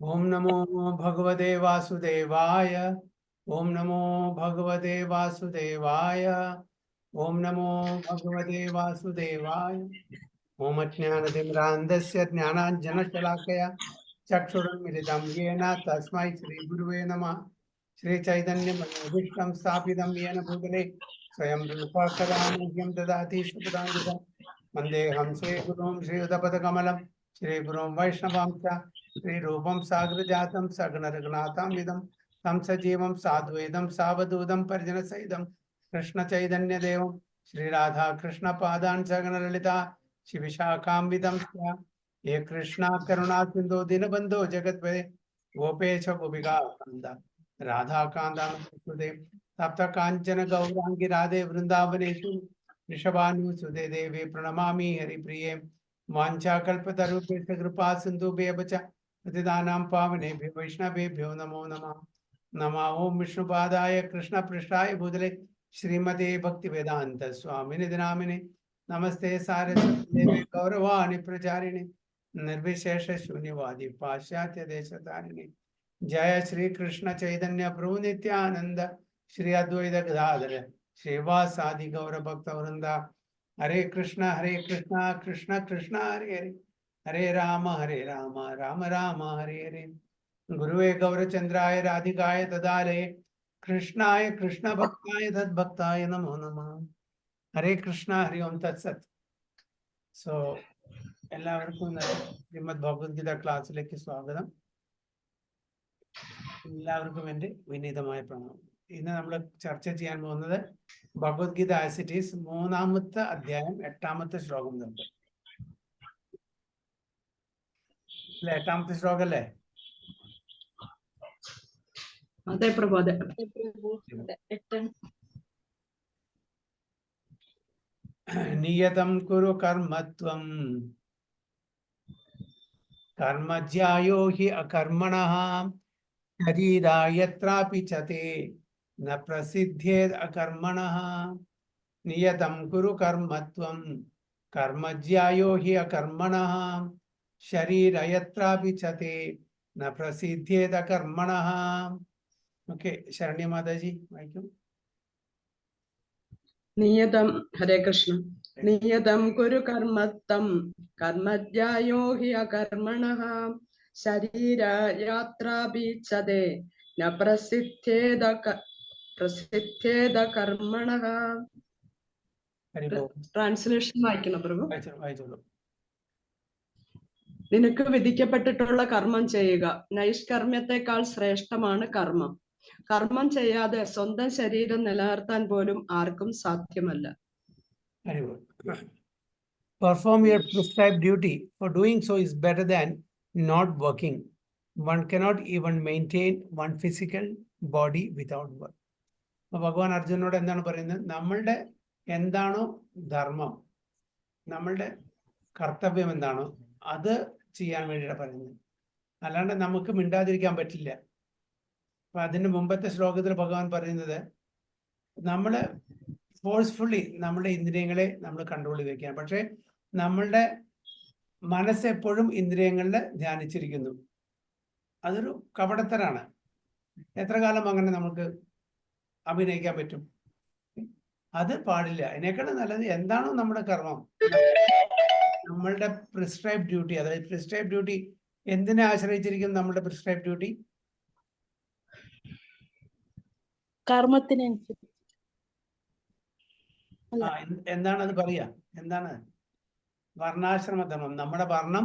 ओम नमो भगवते वासुदेवाय। ओम नमो भगवते वासुदेवाय। ओम नमो भगवते वासुदेवाय। ओम अज्ञानतिमिरान्धस्य ज्ञानाञ्जनशलाकया चक्षुरुन्मिलितं येन तस्मै श्रीगुरुवे नमः। श्रीचैतन्यमनोभीष्टं स्थापितं येन भूतले स्वयं रूपा कदा मह्यं ददाति स्वपदान्तिकं। वन्देऽहं श्रीगुरुं श्रीयुतपदकमलं श्रीगुरुं वैष्णवांश्च श्रीरूपं साग्रजातं सगणरघुनाथं विदं तं सजीवं साद्वैतं सावधूतं परिजनसहितं कृष्णचैतन्यदेवं श्रीराधा कृष्णपादान् सगणललिता शिविशाखान्वितं ये कृष्णा करुणा सिन्धो दीनबन्धो जगत्पते गोपेश गोपिका राधा कान्ता तप्त कांचन गौरांगी राधे वृंदावनेषु वृषभानुसुते देवी प्रणमामि हरिप्रिये वाञ्छाकल्पतरुभ्यश्च कृपा सिन्धुभ्यः च पतितानां पावनेभ्यो वैष्णवेभ्यो नमो नमः। नमः ओं विष्णुपादाय कृष्णपृष्ठाय भूतले श्रीमते भक्तिवेदांत स्वामिने नामिने नमस्ते सारस्वती देवे गौरवाणी प्रचारिणे निर्विशेष शून्यवादी पाश्चात्य देशतारिणे जय श्री कृष्ण चैतन्य प्रभु नित्यानंद श्री अद्वैत गदाधर श्रीवासादि गौर भक्त वृंदा हरे कृष्ण कृष्ण कृष्ण हरे हरे हरे राम राम राम हरे हरे। गुरुवे गौरचंद्राय राधिकाय तदालये कृष्णाय कृष्ण भक्ताय तद्भक्ताय नमो नमः। हरे कृष्ण हरि ओम तत्सत। സോ എല്ലാവർക്കും ശ്രീമദ് ഭഗവത്ഗീത ക്ലാസ്സിലേക്ക് സ്വാഗതം. എല്ലാവർക്കും എൻ്റെ വിനീതമായ പ്രണാമം. ഇന്ന് നമ്മൾ ചർച്ച ചെയ്യാൻ പോകുന്നത് ഭഗവത്ഗീത ആസ് ഇറ്റ് ഈസ് 3-ാമത്തെ അധ്യായം 8-ാമത്തെ ശ്ലോകം തൊട്ട്. അല്ലെ 8-ാമത്തെ ശ്ലോകം അല്ലേ? അതെ പ്രഭു, അതെ. നിയതം കുരു കർമ്മത്വം കർമ്മജ്യായോ ഹി അകർമ്മണഃ ശരീരായത്രാപി ചതേ ന പ്രസിദ്ധ്യേത് അകർമ്മണഃ. നിയതം കുരു കർമ്മത്വം കർമ്മജ്യായോ ഹി അകർമ്മണഃ ശരീരയത്രാപി ചതേ ന പ്രസിദ്ധ്യേത് അകർമ്മണഃ. ഓക്കെ, ശരണ്യ മാതാജി വായിക്കും. നിയതം, ഹരേ കൃഷ്ണ. നിയതം കുരു കർമ്മത്തം കർമ്മജ്യായോ ഹി അകർമ്മണഃ ശരീരയാത്രാഭിച്ഛതേ ന പ്രസിദ്ധ്യേത കർമ്മണഃ. ട്രാൻസ്ലേഷൻ വായിക്കണം പ്രഭു. വായിച്ചോളൂ. നിനക്ക് വിധിക്കപ്പെട്ടിട്ടുള്ള കർമ്മം ചെയ്യുക. നൈഷ്കർമ്മ്യത്തെക്കാൾ ശ്രേഷ്ഠമാണ് കർമ്മം. കർമ്മം ചെയ്യാതെ സ്വന്തം ശരീരം നിലനിർത്താൻ പോലും ആർക്കും സാധ്യമല്ല. Perform your prescribed duty. For doing so is better than not working. One cannot even maintain one physical body without work. ഭഗവാൻ അർജുനോട് എന്താണ് പറയുന്നത്? നമ്മളുടെ എന്താണോ ധർമ്മം, നമ്മളുടെ കർത്തവ്യം എന്താണോ അത് ചെയ്യാൻ വേണ്ടിയാണ് പറയുന്നത്. അല്ലാണ്ട് നമുക്ക് മിണ്ടാതിരിക്കാൻ പറ്റില്ല. അപ്പൊ അതിന് മുമ്പത്തെ ശ്ലോകത്തിൽ ഭഗവാൻ പറയുന്നത് നമ്മൾ ഫോഴ്സ്ഫുള്ളി നമ്മുടെ ഇന്ദ്രിയങ്ങളെ നമ്മൾ കൺട്രോൾ ചെയ്ത് വെക്കാൻ. പക്ഷെ നമ്മളുടെ മനസ്സെപ്പോഴും ഇന്ദ്രിയങ്ങളിൽ ധ്യാനിച്ചിരിക്കുന്നു. അതൊരു കപടത്തരാണ്. എത്ര കാലം അങ്ങനെ നമുക്ക് അഭിനയിക്കാൻ പറ്റും? അത് പാടില്ല. അതിനേക്കാളും നല്ലത് എന്താണോ നമ്മുടെ കർമ്മം, നമ്മളുടെ പ്രിസ്ക്രൈബ് ഡ്യൂട്ടി. അതായത് പ്രിസ്ക്രൈബ് ഡ്യൂട്ടി എന്തിനെ ആശ്രയിച്ചിരിക്കും? നമ്മുടെ പ്രിസ്ക്രൈബ് ഡ്യൂട്ടി കർമ്മത്തിനനുസരിച്ച്. എന്താണ് അത് പറയാ? എന്താണ്? വർണ്ണാശ്രമ ധർമ്മം. നമ്മുടെ വർണ്ണം,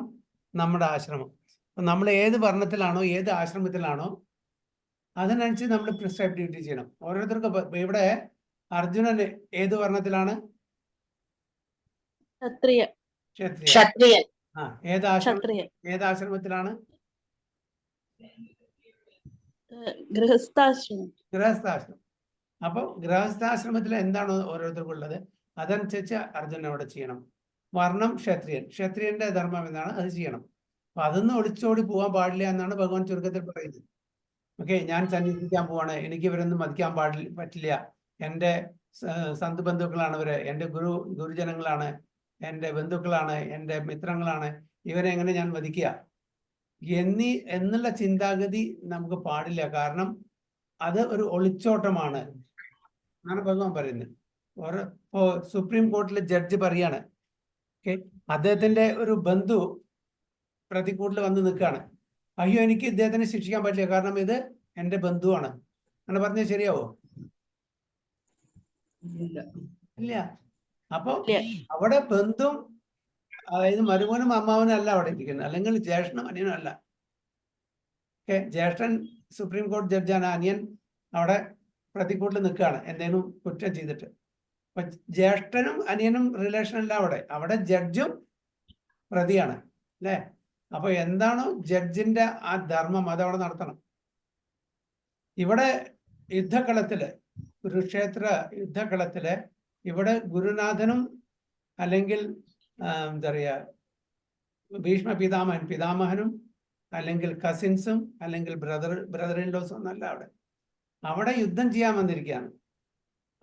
നമ്മുടെ ആശ്രമം. നമ്മൾ ഏത് വർണ്ണത്തിലാണോ ഏത് ആശ്രമത്തിലാണോ അതിനനുസരിച്ച് നമ്മൾ പ്രിസ്ക്രൈബ് ഡ്യൂട്ടി ചെയ്യണം. ഓരോരുത്തർക്കും ഇവിടെ അർജുനൻ ഏത് വർണ്ണത്തിലാണ്? ക്ഷത്രിയ. ഏതാശ്രമത്തിലാണ്? ഗൃഹസ്ഥാശ്രമം. അപ്പൊ ഗൃഹസ്ഥാശ്രമത്തിൽ എന്താണോ ഓരോരുത്തർക്കും ഉള്ളത് അതനുസരിച്ച് അർജുനൻ അവിടെ ചെയ്യണം. വർണ്ണം ക്ഷത്രിയൻ, ക്ഷത്രിയന്റെ ധർമ്മം എന്താണ് അത് ചെയ്യണം. അപ്പൊ അതൊന്നും ഒളിച്ചോടി പോകാൻ പാടില്ല എന്നാണ് ഭഗവാൻ ചുരുക്കത്തിൽ പറയുന്നത്. ഓക്കെ, ഞാൻ സന്യസിക്കാൻ പോവാണ്, എനിക്ക് ഇവരൊന്നും മതിക്കാൻ പറ്റില്ല, എൻ്റെ സന്ത് ബന്ധുക്കളാണ് ഇവര്, എൻ്റെ ഗുരുജനങ്ങളാണ്, എൻ്റെ ബന്ധുക്കളാണ്, എൻ്റെ മിത്രങ്ങളാണ്, ഇവരെ എങ്ങനെ ഞാൻ വധിക്കുക എന്നുള്ള ചിന്താഗതി നമുക്ക് പാടില്ല. കാരണം അത് ഒരു ഒളിച്ചോട്ടമാണ് എന്നാണ് ഭഗവാൻ പറയുന്നത്. ഇപ്പോ സുപ്രീം കോർട്ടിലെ ജഡ്ജി പറയാണ്, ഓക്കെ, അദ്ദേഹത്തിന്റെ ഒരു ബന്ധു പ്രതിക്കൂട്ടിൽ വന്ന് നിൽക്കുകയാണ്. അയ്യോ, എനിക്ക് ഇദ്ദേഹത്തിനെ ശിക്ഷിക്കാൻ പറ്റില്ല, കാരണം ഇത് എൻ്റെ ബന്ധുവാണ് അങ്ങനെ പറഞ്ഞാൽ ശരിയാവോ? ഇല്ല. അപ്പൊ അവിടെ ബന്ധുവും, അതായത് മരുമോനും അമ്മാവനും അല്ല അവിടെ ഇരിക്കുന്നത്, അല്ലെങ്കിൽ ജ്യേഷ്ഠനും അനിയനും അല്ല. ഓക്കെ, ജ്യേഷ്ഠൻ സുപ്രീം കോടതി ജഡ്ജാണ്, അനിയൻ അവിടെ പ്രതിക്കൂട്ടിൽ നിൽക്കുകയാണ് എന്തെങ്കിലും കുറ്റം ചെയ്തിട്ട്. അപ്പൊ ജ്യേഷ്ഠനും അനിയനും റിലേഷൻ അല്ല അവിടെ ജഡ്ജും പ്രതിയാണ്, അല്ലേ? അപ്പൊ എന്താണോ ജഡ്ജിന്റെ ആ ധർമ്മം അതവിടെ നടത്തണം. ഇവിടെ യുദ്ധക്കളത്തില്, കുരുക്ഷേത്ര യുദ്ധക്കളത്തില് ഇവിടെ ഗുരുനാഥനും അല്ലെങ്കിൽ എന്താ പറയാ ഭീഷ്മ പിതാമഹനും അല്ലെങ്കിൽ കസിൻസും അല്ലെങ്കിൽ ബ്രദർ ഇൻ ലോസും ഒന്നല്ല അവിടെ യുദ്ധം ചെയ്യാൻ വന്നിരിക്കുകയാണ്.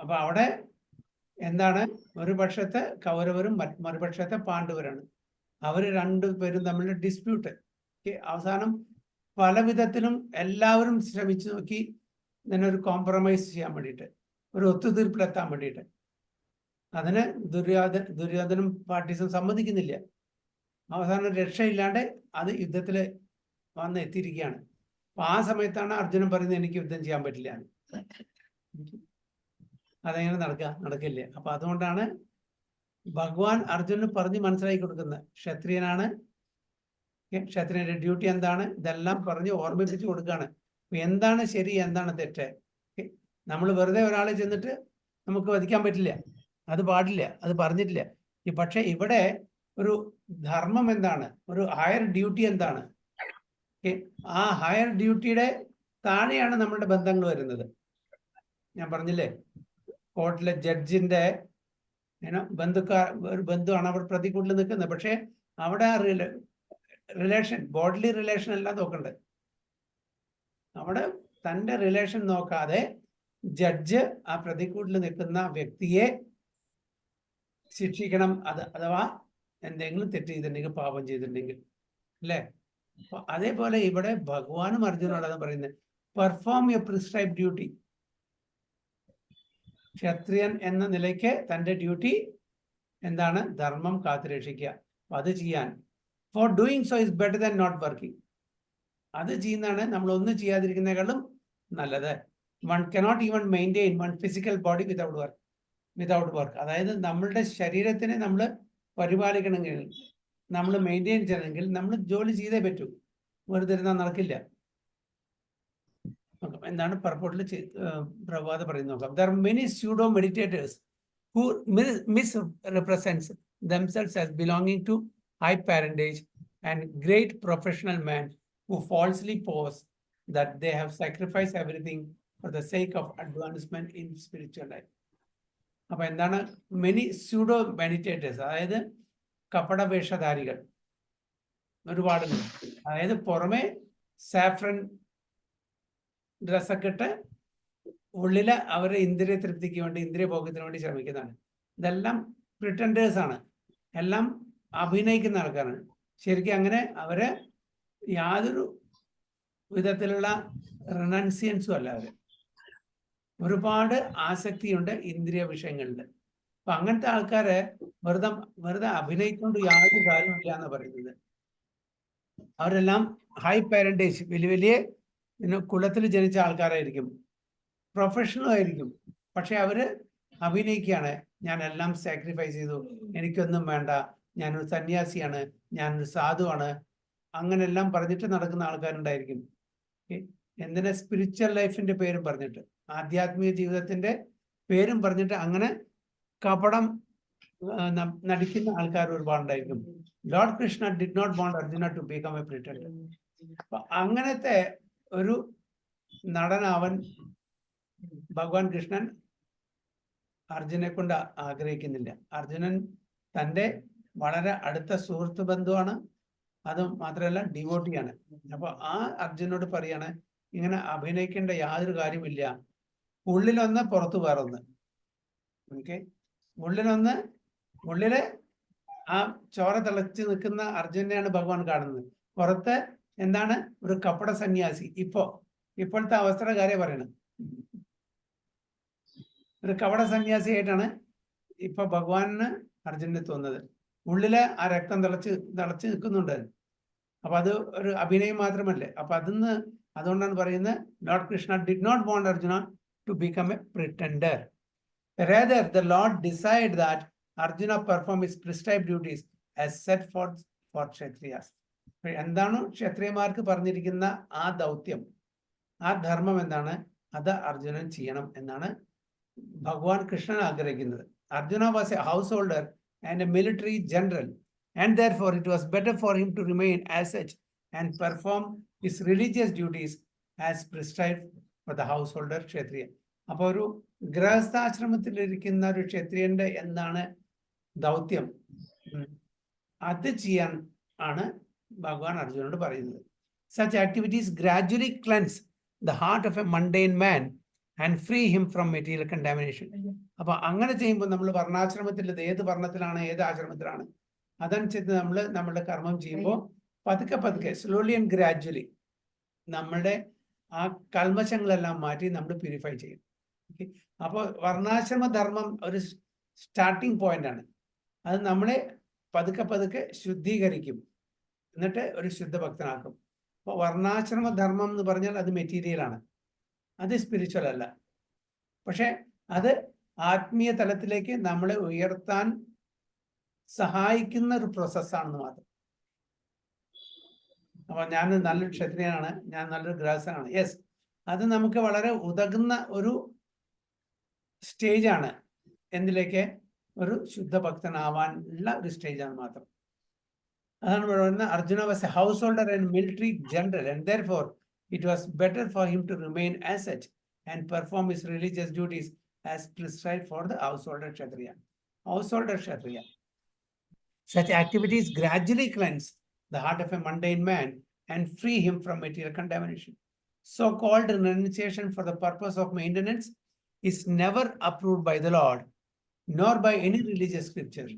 അപ്പൊ അവിടെ എന്താണ്, ഒരു പക്ഷത്തെ കൗരവരും മറുപക്ഷത്തെ പാണ്ഡവരാണ്. അവർ രണ്ടുപേരും തമ്മിലുള്ള ഡിസ്പ്യൂട്ട്. അവസാനം പല വിധത്തിലും എല്ലാവരും ശ്രമിച്ചു നോക്കി ഇതിനൊരു കോംപ്രമൈസ് ചെയ്യാൻ വേണ്ടിയിട്ട്, ഒരു ഒത്തുതീർപ്പിലെത്താൻ വേണ്ടിയിട്ട്. അതിന് ദുര്യോധനും പാർട്ടീസും സമ്മതിക്കുന്നില്ല. അവസാനം രക്ഷയില്ലാണ്ട് അത് യുദ്ധത്തിൽ വന്ന് എത്തിയിരിക്കുകയാണ്. അപ്പൊ ആ സമയത്താണ് അർജുനൻ പറയുന്നത് എനിക്ക് യുദ്ധം ചെയ്യാൻ പറ്റില്ല. അതെങ്ങനെ നടക്കില്ല. അപ്പൊ അതുകൊണ്ടാണ് ഭഗവാൻ അർജുനന് പറഞ്ഞ് മനസ്സിലാക്കി കൊടുക്കുന്നത്. ക്ഷത്രിയനാണ്, ക്ഷത്രിയന്റെ ഡ്യൂട്ടി എന്താണ്, ഇതെല്ലാം പറഞ്ഞ് ഓർമ്മിപ്പിച്ച് കൊടുക്കുകയാണ്. എന്താണ് ശരി, എന്താണ് തെറ്റ്. നമ്മൾ വെറുതെ ഒരാളെ ചെന്നിട്ട് നമുക്ക് വധിക്കാൻ പറ്റില്ല, അത് പാടില്ല, അത് പറഞ്ഞിട്ടില്ല. പക്ഷെ ഇവിടെ ഒരു ധർമ്മം എന്താണ്, ഒരു ഹയർ ഡ്യൂട്ടി എന്താണ്, ആ ഹയർ ഡ്യൂട്ടിയുടെ താഴെയാണ് നമ്മളുടെ ബന്ധങ്ങൾ വരുന്നത്. ഞാൻ പറഞ്ഞില്ലേ, കോർട്ടിലെ ജഡ്ജിന്റെ ഒരു ബന്ധുവാണ് അവർ പ്രതിക്കൂട്ടിൽ നിൽക്കുന്നത്. പക്ഷെ അവിടെ ആ റിലേഷൻ, ബോഡ്ലി റിലേഷൻ അല്ല നോക്കണ്ടത്. അവിടെ തൻ്റെ റിലേഷൻ നോക്കാതെ ജഡ്ജ് ആ പ്രതിക്കൂട്ടിൽ നിൽക്കുന്ന വ്യക്തിയെ ശിക്ഷിക്കണം. അഥവാ എന്തെങ്കിലും തെറ്റ് ചെയ്തിട്ടുണ്ടെങ്കിൽ, പാപം ചെയ്തിട്ടുണ്ടെങ്കിൽ, അല്ലേ? അപ്പൊ അതേപോലെ ഇവിടെ ഭഗവാനും അർജുനോടാണ് പറയുന്നത്, പെർഫോം യുവർ പ്രിസ്ക്രൈബ് ഡ്യൂട്ടി. ക്ഷത്രിയൻ എന്ന നിലയ്ക്ക് തൻ്റെ ഡ്യൂട്ടി എന്താണ്, ധർമ്മം കാത്തുരക്ഷിക്കുക. അത് ചെയ്യാൻ, for doing so is better than not working. അത് ചെയ്യുന്നതാണ് നമ്മൾ ഒന്നും ചെയ്യാതിരിക്കുന്നതിനേക്കാളും നല്ലത്. One cannot even maintain one physical body without work. അതായത് നമ്മളുടെ ശരീരത്തിനെ നമ്മൾ പരിപാലിക്കണമെങ്കിൽ, നമ്മൾ മെയിൻറ്റെയിൻ ചെയ്യണമെങ്കിൽ നമ്മൾ ജോലി ചെയ്തേ പറ്റൂ. വെറുതെ ഇരുന്നാൽ നടക്കില്ല. എന്താണ് പർപ്പോട്ടിൽ പ്രഭാത പറയുന്നത് നോക്കാം. There are many pseudo meditators who misrepresents themselves as belonging to high parentage and great professional men who falsely pose that they have sacrificed everything for the sake of advancement in spiritual life. അപ്പൊ എന്താണ് many pseudo മെഡിറ്റേറ്റേഴ്സ്, അതായത് കപട വേഷധാരികൾ ഒരുപാടുണ്ട്. അതായത് പുറമെ saffron ഡ്രസ്സൊക്കെ ഇട്ട് ഉള്ളില് അവരെ ഇന്ദ്രിയ തൃപ്തിക്ക് വേണ്ടി, ഇന്ദ്രിയ ഭോഗത്തിന് വേണ്ടി ശ്രമിക്കുന്നതാണ്. ഇതെല്ലാം പ്രിറ്റൻഡേഴ്സ് ആണ്, എല്ലാം അഭിനയിക്കുന്ന ആൾക്കാരാണ്. ശരിക്കും അങ്ങനെ അവര് യാതൊരു വിധത്തിലുള്ള റിനൻസിയൻസും അല്ല. അവര് ഒരുപാട് ആസക്തിയുണ്ട് ഇന്ദ്രിയ വിഷയങ്ങളിൽ. അപ്പൊ അങ്ങനത്തെ ആൾക്കാരെ വെറുതെ അഭിനയിക്കൊണ്ട് യാതൊരു കാര്യമില്ല എന്ന് പറയുന്നത്. അവരെല്ലാം ഹൈ പാരന്റേജ്, വലിയ കുലത്തിൽ ജനിച്ച ആൾക്കാരായിരിക്കും, പ്രൊഫഷണൽ ആയിരിക്കും. പക്ഷെ അവര് അഭിനയിക്കുകയാണ്, ഞാൻ എല്ലാം സാക്രിഫൈസ് ചെയ്തു, എനിക്കൊന്നും വേണ്ട, ഞാനൊരു സന്യാസിയാണ്, ഞാനൊരു സാധുവാണ്, അങ്ങനെല്ലാം പറഞ്ഞിട്ട് നടക്കുന്ന ആൾക്കാരുണ്ടായിരിക്കും. എന്തിനാ സ്പിരിച്വൽ ലൈഫിന്റെ പേരും പറഞ്ഞിട്ട്, ആധ്യാത്മിക ജീവിതത്തിന്റെ പേരും പറഞ്ഞിട്ട് അങ്ങനെ കപടം നടിക്കുന്ന ആൾക്കാർ ഒരുപാടുണ്ടായിരിക്കും. Lord Krishna did not want Arjuna to become a pretender. അപ്പൊ അങ്ങനത്തെ ഒരു നടനാവൻ ഭഗവാൻ കൃഷ്ണൻ അർജുനെ കൊണ്ട് ആഗ്രഹിക്കുന്നില്ല. അർജുനൻ തൻ്റെ വളരെ അടുത്ത സുഹൃത്ത് ബന്ധുവാണ്, അത് മാത്രമല്ല ഡിവോട്ടിയാണ്. അപ്പൊ ആ അർജുനോട് പറയാണ്, ഇങ്ങനെ അഭിനയിക്കേണ്ട യാതൊരു കാര്യമില്ല. ഉള്ളിലൊന്ന് പുറത്തു വേറൊന്ന്. ഓക്കെ, ഉള്ളില് ആ ചോര തിളച്ച് നിൽക്കുന്ന അർജുനെയാണ് ഭഗവാൻ കാണുന്നത്. പുറത്ത് എന്താണ് ഒരു കപട സന്യാസി. ഇപ്പോഴത്തെ അവസ്ഥയുടെ കാര്യം പറയണം. ഒരു കപട സന്യാസിയായിട്ടാണ് ഇപ്പൊ ഭഗവാന് അർജുനന് തോന്നുന്നത്. ഉള്ളില് ആ രക്തം തിളച്ച് നിൽക്കുന്നുണ്ട്. അപ്പൊ അത് ഒരു അഭിനയം മാത്രമല്ലേ. അപ്പൊ അതുകൊണ്ടാണ് പറയുന്നത്, lord Krishna did not want Arjuna to become a pretender. Rather, the Lord decided that Arjuna perform his prescribed duties as set forth for Kshatriyas. എന്താണ് ക്ഷത്രിയമാർക്ക് പറഞ്ഞിരിക്കുന്ന ആ ദൗത്യം, ആ ധർമ്മം എന്താണ്, അത് അർജുനൻ ചെയ്യണം എന്നാണ് ഭഗവാൻ കൃഷ്ണൻ ആഗ്രഹിക്കുന്നത്. Arjuna was A house holder and A military general, and therefore it was better for him to remain as such and perform his religious duties as prescribed for the householder ക്ഷത്രിയ. അപ്പൊ ഒരു ഗൃഹസ്ഥാശ്രമത്തിലിരിക്കുന്ന ഒരു ക്ഷത്രിയന്റെ എന്താണ് ദൗത്യം, അത് ചെയ്യാൻ ആണ് ഭഗവാൻ അർജുനോട് പറയുന്നത്. Such activities gradually cleanse the heart of a mundane man and free him from material contamination. അപ്പൊ അങ്ങനെ ചെയ്യുമ്പോൾ നമ്മൾ വർണ്ണാശ്രമത്തിൽ, ഏത് വർണ്ണത്തിലാണ്, ഏത് ആശ്രമത്തിലാണ്, അതനുസരിച്ച് നമ്മളുടെ കർമ്മം ചെയ്യുമ്പോൾ പതുക്കെ സ്ലോലി ആൻഡ് ഗ്രാജുവലി നമ്മളുടെ ആ കൽമശങ്ങളെല്ലാം മാറ്റി നമ്മൾ പ്യൂരിഫൈ ചെയ്യും. അപ്പോൾ വർണ്ണാശ്രമ ധർമ്മം ഒരു സ്റ്റാർട്ടിങ് പോയിന്റ് ആണ്. അത് നമ്മളെ പതുക്കെ ശുദ്ധീകരിക്കും, എന്നിട്ട് ഒരു ശുദ്ധഭക്തനാക്കും. അപ്പോൾ വർണ്ണാശ്രമ ധർമ്മം എന്ന് പറഞ്ഞാൽ അത് മെറ്റീരിയലാണ്, അത് സ്പിരിച്വൽ അല്ല. പക്ഷെ അത് ആത്മീയ തലത്തിലേക്ക് നമ്മളെ ഉയർത്താൻ സഹായിക്കുന്ന ഒരു പ്രോസസ്സാണെന്ന് മാത്രം. അപ്പൊ ഞാൻ നല്ലൊരു ക്ഷത്രിയനാണ്, ഞാൻ നല്ലൊരു ഗൃഹസ്ഥനാണ്, യെസ്, അത് നമുക്ക് വളരെ ഉതകുന്ന ഒരു സ്റ്റേജാണ്. എന്തിലേക്ക്? ഒരു ശുദ്ധഭക്തനാവാനുള്ള ഒരു സ്റ്റേജാണ് മാത്രം. അതാണ് പറയുന്നത്, Arjuna was A house holder and military general, and therefore it was better for him to remain as such and perform his religious duties as prescribed for the householder kshatriya. Householder kshatriya. Such activities gradually cleanse the heart of a mundane man and free him from material contamination. So-called renunciation for the purpose of maintenance is never approved by the Lord, nor by any religious scripture.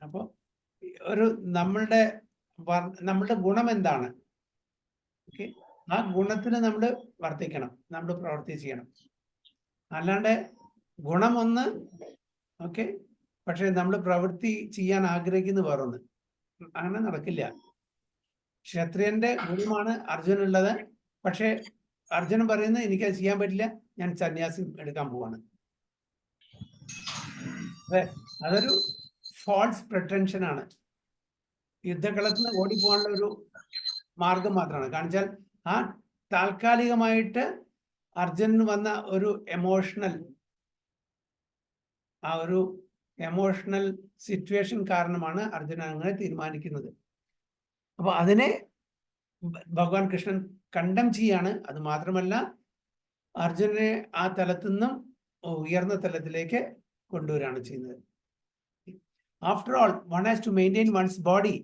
അപ്പോൾ ഒരു നമ്മളുടെ ഗുണം എന്താണ്, okay, ആ ഗുണത്തിന് നമ്മൾ വർത്തിക്കണം, നമ്മൾ പ്രവർത്തി ചെയ്യണം. അല്ലാണ്ട് ഗുണം ഒന്ന്, ഓക്കെ, പക്ഷെ നമ്മൾ പ്രവൃത്തി ചെയ്യാൻ ആഗ്രഹിക്കുന്ന വേറൊന്ന്, അങ്ങനെ നടക്കില്ല. ക്ഷത്രിയന്റെ ഗുണമാണ് അർജുനുള്ളത്. പക്ഷെ അർജുനൻ പറയുന്നത് എനിക്കത് ചെയ്യാൻ പറ്റില്ല, ഞാൻ സന്യാസം എടുക്കാൻ പോവാണ്. അതൊരു ഫാൾസ് പ്രിട്ടൻഷൻ ആണ്. യുദ്ധകളത്തിൽ നിന്ന് ഓടിപ്പോകാനുള്ള ഒരു മാർഗം മാത്രമാണ്. കാണിച്ചാൽ ആ താൽക്കാലികമായിട്ട് അർജുനന് വന്ന ഒരു എമോഷണൽ സിറ്റുവേഷൻ കാരണമാണ് അർജുനൻ അങ്ങനെ തീരുമാനിക്കുന്നത്. അപ്പൊ അതിനെ ഭഗവാൻ കൃഷ്ണൻ കണ്ടം ചെയ്യാണ്. അത് മാത്രമല്ല, അർജുനനെ ആ തലത്തിൽ നിന്നും ഉയർന്ന തലത്തിലേക്ക് കൊണ്ടുവരികയാണ് ചെയ്യുന്നത്. After all, one has to maintain one's body